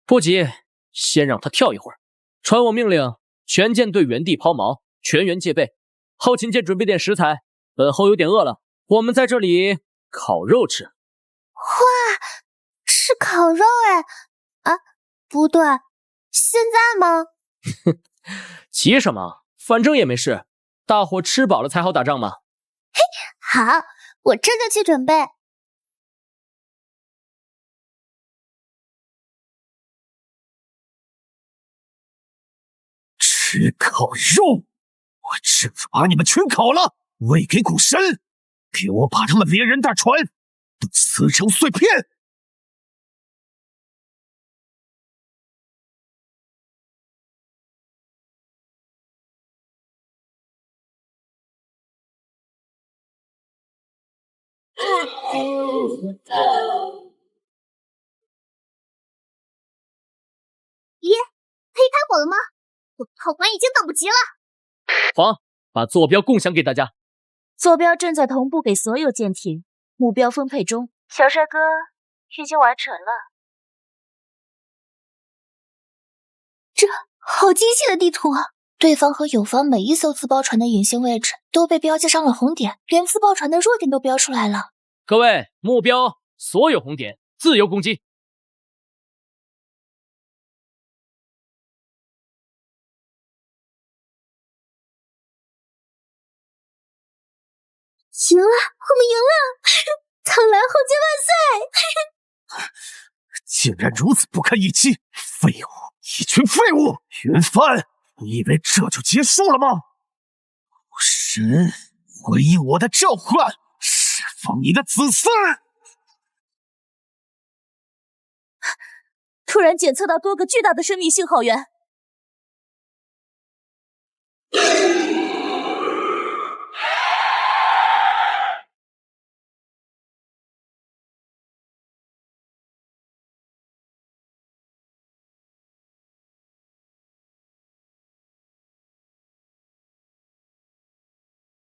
不急，先让他跳一会儿。传我命令，全舰队原地抛锚，全员戒备。后勤舰准备点食材，本侯有点饿了，我们在这里烤肉吃。
哇，吃烤肉哎！啊，不对，现在吗？
急什么？反正也没事，大伙吃饱了才好打仗嘛。
嘿，好，我这就去准备。
吃烤肉，我这就把你们全烤了，喂给古神，给我把他们连人带船都撕成碎片。
爷，可以开火了吗？我炮管已经等不及了。
黄，把坐标共享给大家。
坐标正在同步给所有舰艇，目标分配中。小帅哥，已经完成了。
这好精细的地图啊！对方和友方每一艘自爆船的隐形位置都被标记上了红点，连自爆船的弱点都标出来了。
各位，目标所有红点，自由攻击。
赢了，我们赢了！苍蓝后街万岁！
竟然如此不堪一击，废物，一群废物！云帆，你以为这就结束了吗？武神，回应我的召唤，释放你的子嗣！
突然检测到多个巨大的生命信号源。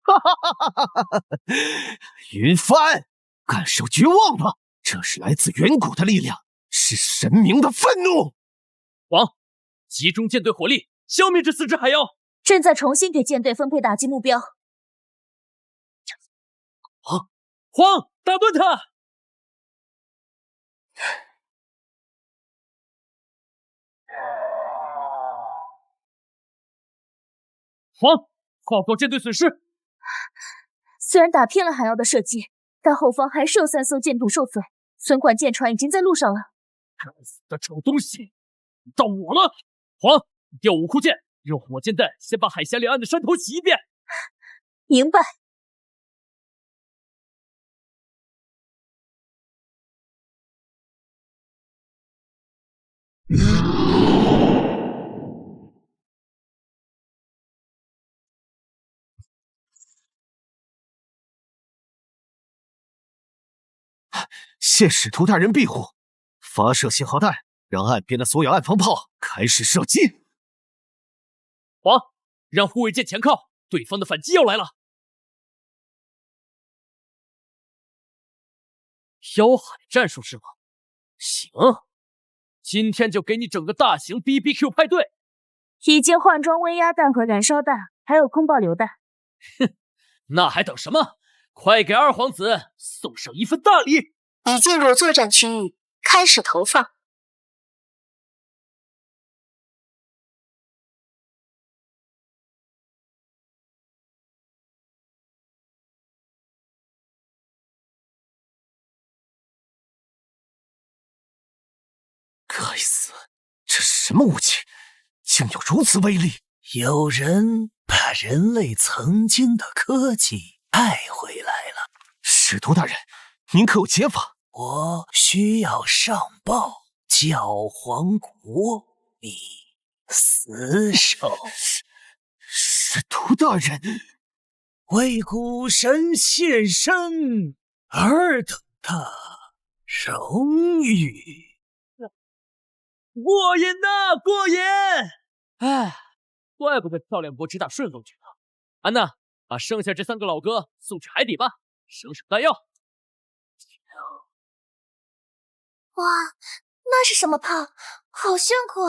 哈哈哈哈哈！云帆，感受绝望吧，这是来自远古的力量，是神明的愤怒。
王，集中舰队火力，消灭这4只海妖。
正在重新给舰队分配打击目标。
黄，打断他！黄，报告舰队损失。
虽然打偏了海妖的射击，但后方还是有3艘舰艇受损，损管舰船已经在路上了。
该死的臭东西，到我了！黄，调5库舰，用火箭弹先把海峡两岸的山头洗一遍。
明白。
谢使徒大人庇护，发射信号弹，让岸边的所有岸防炮开始射击。
黄，让护卫舰前靠，对方的反击要来了。妖海战术是吗？行，今天就给你整个大型 BBQ 派对。
已经换装威压弹和燃烧弹，还有空爆榴弹。
哼，那还等什么？快给二皇子送上一份大礼！
已进入作战区域，开始投放。
该死，这什么武器，竟有如此威力？
有人把人类曾经的科技带回来了。
使徒大人，您可有解法？
我需要上报教皇国，你死守。
使徒大人，
为古神献身，尔等的荣誉。
过瘾呐，过瘾！
哎，怪不得赵亮国只打顺风局呢。安娜，把剩下这3个老哥送去海底吧，省省弹药。
哇，那是什么炮？好炫酷，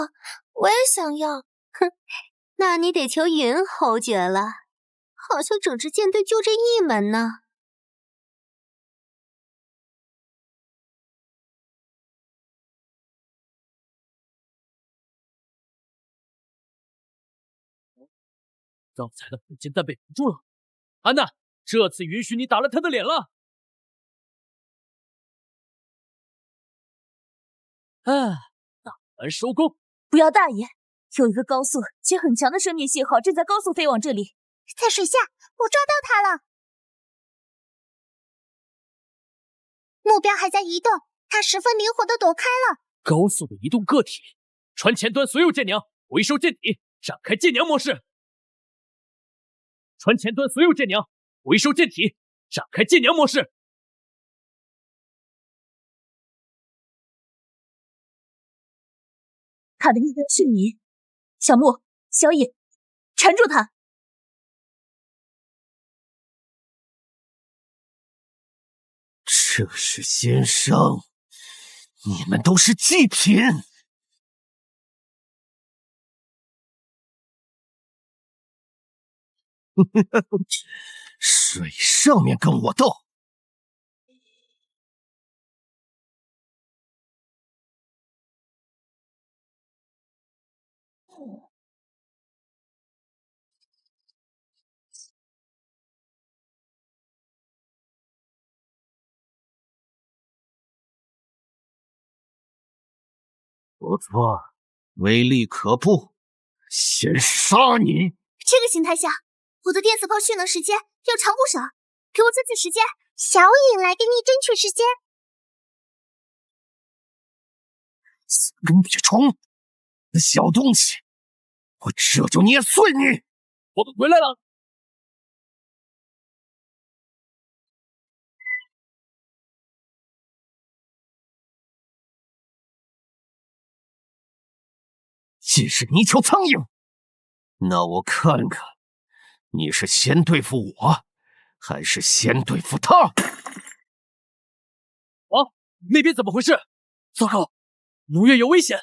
我也想要。
哼，那你得求云侯爵了，好像整支舰队就这一门呢。
刚才的火箭弹被堵住了。安娜，这次允许你打了他的脸了。打完收工。
不要大爷，有一个高速且很强的生命信号正在高速飞往这里。
在水下，我抓到它了。目标还在移动，它十分灵活地躲开了。
高速的移动个体，船前端所有舰娘回收舰体，展开舰娘模式。船前端所有舰娘回收舰体，展开舰娘模式。
他的目标是你，小木、小野，缠住他。
这是先生，你们都是祭品。水上面跟我斗。不错，威力可怖，先杀你！
这个形态下，我的电磁炮蓄能时间要长不少，给我争取时间。小影来给你争取时间。
死跟屁虫，小东西，我这就捏碎你！
我们回来了。
既是泥鳅苍蝇，那我看看，你是先对付我，还是先对付他？
王，那边怎么回事？糟糕，农月有危险！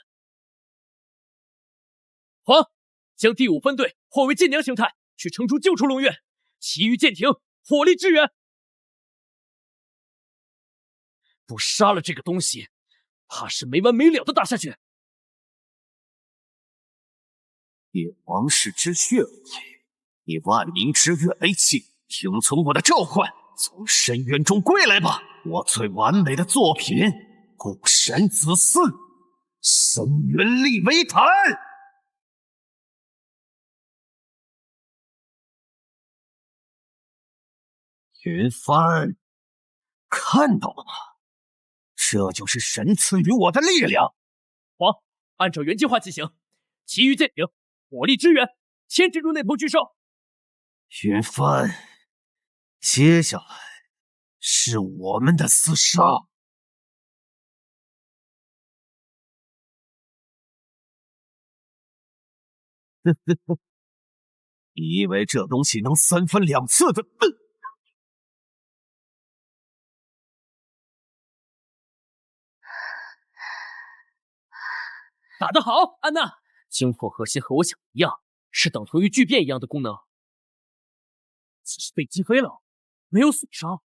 黄，将第5分队化为舰娘形态，去城主救出龙月，其余舰艇火力支援。不杀了这个东西，怕是没完没了的打下去。
以王室之血为业，以万民之愿为契，听从我的召唤，从深渊中归来吧！我最完美的作品，古神子嗣，深渊立维坦。云帆，看到了吗？这就是神赐予我的力量。
黄，按照原计划进行，其余舰艇火力支援，牵制住那头巨兽。
云帆，接下来是我们的厮杀。你以为这东西能3分2次的？
打得好，安娜！精魄核心和我想的一样，是等同于巨变一样的功能。只是被击飞了，没有损伤，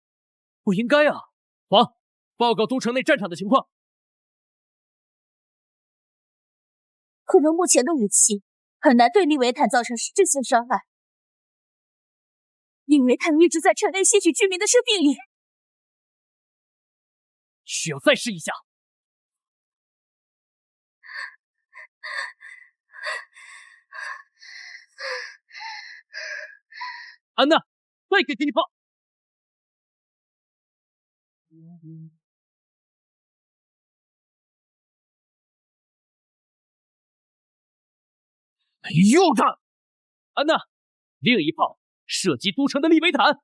不应该啊！黄，报告都城内战场的情况。
可能目前的武器很难对利维坦造成实质性伤害。利维坦一直在城内吸取居民的生命力，
需要再试一下。安娜，再给你一炮！
没用的！
安娜，另一炮射击都城的利维坦。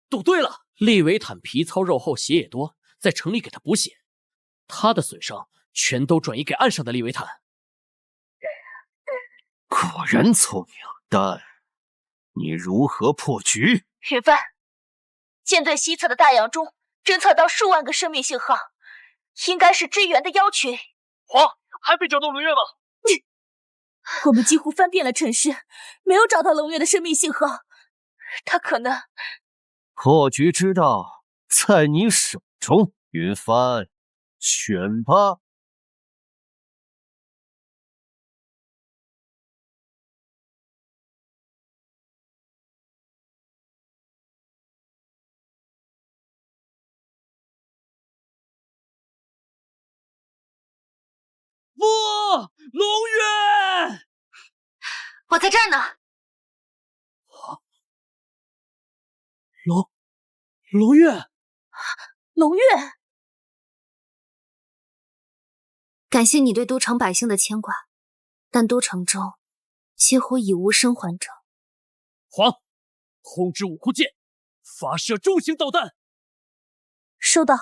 赌对了，利维坦皮糙肉厚，血也多，在城里给他补血，他的损伤全都转移给岸上的利维坦。
果然聪明，但你如何破局？
云帆，舰队西侧的大洋中侦测到数万个生命信号，应该是支援的妖群。
黄，还没找到龙月吗？
我们几乎翻遍了城市，没有找到龙月的生命信号，他可能……
破局之道在你手中，云帆，选吧。
不，龙月！
我在这儿呢。
龙月，
龙月，
感谢你对都城百姓的牵挂，但都城中几乎已无生还者。
黄，通知武库舰发射重型导弹。
收到，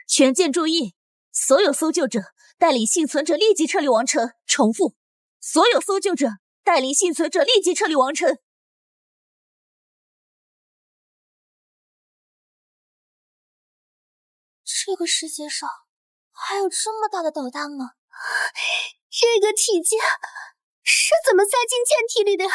全舰注意，所有搜救者带领幸存者立即撤离王城。重复，所有搜救者带领幸存者立即撤离王城。
这个世界上还有这么大的导弹吗？这个体积是怎么塞进舰体里的呀？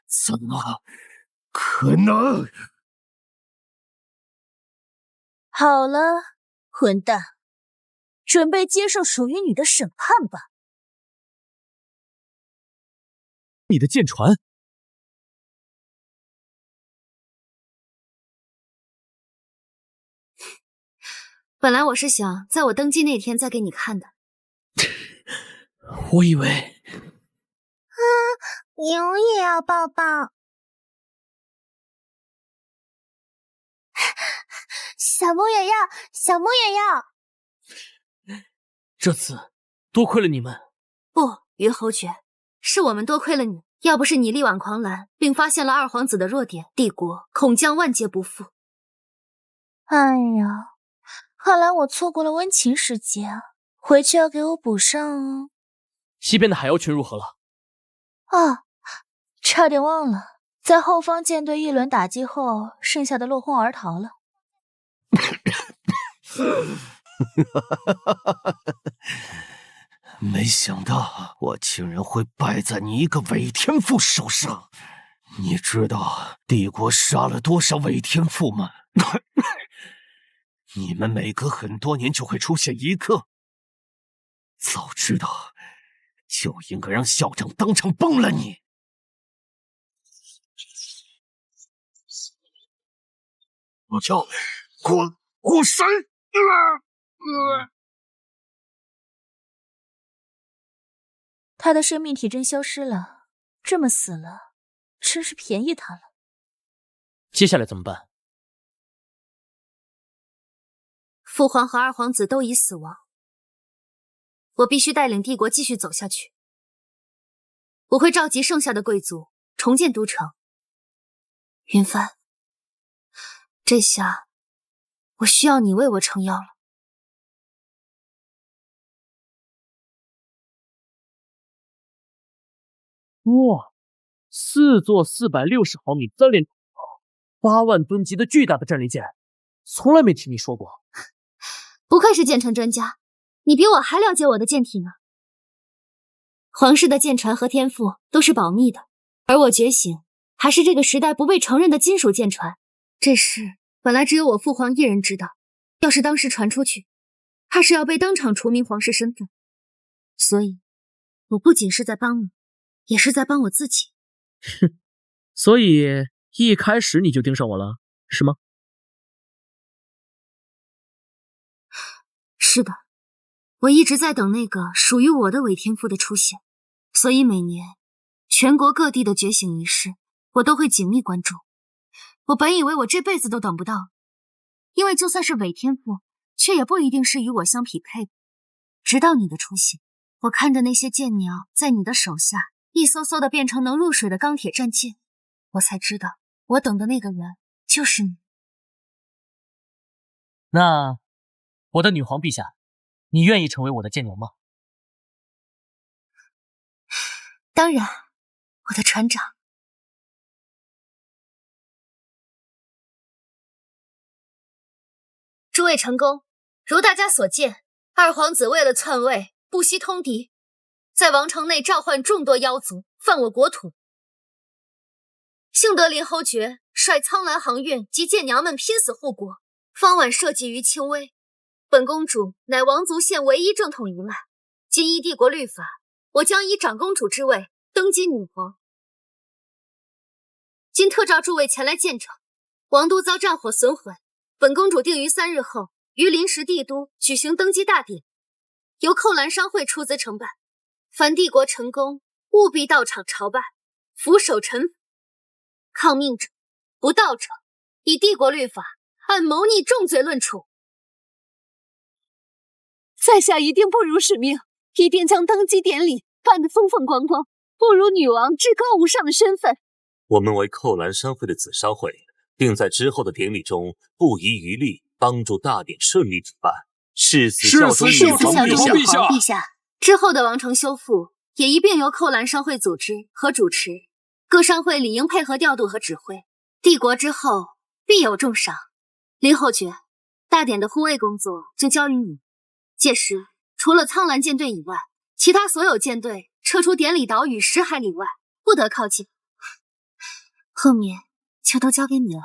怎么可能？
好了，混蛋，准备接受属于你的审判吧。
你的舰船。
本来我是想在我登基那天再给你看的。
我以为……
牛也要抱抱。小木也要，小木也要。
这次多亏了你们。
不，于侯爵，是我们多亏了你。要不是你力挽狂澜，并发现了二皇子的弱点，帝国恐将万劫不复。
哎呀，看来我错过了温情时节啊，回去要给我补上哦。
西边的海妖群如何了？
啊，差点忘了，在后方舰队一轮打击后，剩下的落荒而逃了。
没想到我竟然会败在你一个伪天赋手上。你知道帝国杀了多少伪天赋吗？你们每隔很多年就会出现一个。早知道就应该让校长当场崩了你。
我叫你滚神！
他的生命体征消失了，这么死了，真是便宜他了。
接下来怎么办？
父皇和二皇子都已死亡，我必须带领帝国继续走下去。我会召集剩下的贵族，重建都城。云帆，这下我需要你为我撑腰了。
哇，4座460毫米3连8万吨级的巨大的战列舰，从来没听你说过。
不愧是舰船专家，你比我还了解我的舰体呢。皇室的舰船和天赋都是保密的，而我觉醒还是这个时代不被承认的金属舰船。这事本来只有我父皇一人知道，要是当时传出去，怕是要被当场除名皇室身份。所以，我不仅是在帮你，也是在帮我自己。
哼，所以一开始你就盯上我了，是吗？
是的，我一直在等那个属于我的伪天赋的出现，所以每年全国各地的觉醒仪式，我都会紧密关注。我本以为我这辈子都等不到，因为就算是伪天赋，却也不一定是与我相匹配的。直到你的出现，我看着那些舰鸟在你的手下一艘艘的变成能入水的钢铁战舰，我才知道我等的那个人就是你。
那，我的女皇陛下，你愿意成为我的舰鸟吗？
当然，我的船长。诸位臣工，如大家所见，二皇子为了篡位，不惜通敌，在王城内召唤众多妖族，犯我国土。幸得林侯爵率苍蓝航运及舰娘们拼死护国，方晚社稷于轻危。本公主乃王族县唯一正统一脉，今依帝国律法，我将以长公主之位登基女皇。今特召诸位前来见证，王都遭战火损毁，本公主定于3日后于临时帝都举行登基大典，由寇兰商会出资承办。凡帝国臣工务必到场朝拜，俯首臣服。抗命者、不到者，以帝国律法按谋逆重罪论处。
在下一定不辱使命，一定将登基典礼办得风风光光，不辱女王至高无上的身份。
我们为寇兰商会的子商会，并在之后的典礼中不遗余力帮助大典顺利举办。誓死效忠女皇陛下。
之后的王城修复也一并由寇兰商会组织和主持，各商会理应配合调度和指挥。帝国之后必有重赏。林侯爵，大典的护卫工作就交于你。届时，除了苍蓝舰队以外，其他所有舰队撤出典礼岛屿10海里外，不得靠近。后面就都交给你了。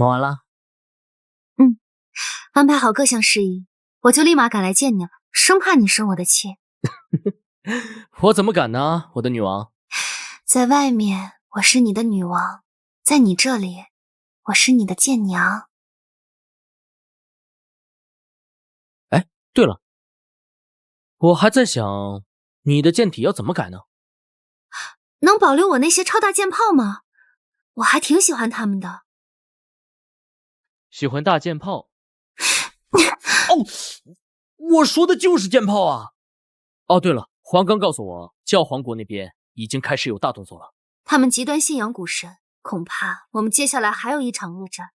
忙完了？
安排好各项事宜，我就立马赶来见你了，生怕你生我的气。
我怎么敢呢，我的女王？
在外面我是你的女王，在你这里我是你的舰娘。
哎，对了，我还在想你的舰体要怎么改呢？
能保留我那些超大舰炮吗？我还挺喜欢他们的。
喜欢大舰炮？哦，我说的就是舰炮啊！哦，对了，皇刚告诉我，教皇国那边已经开始有大动作了。
他们极端信仰古神，恐怕我们接下来还有一场恶战。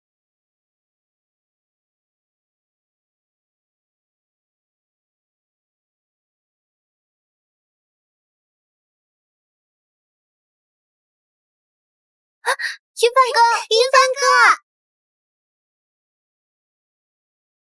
云帆哥，云帆哥！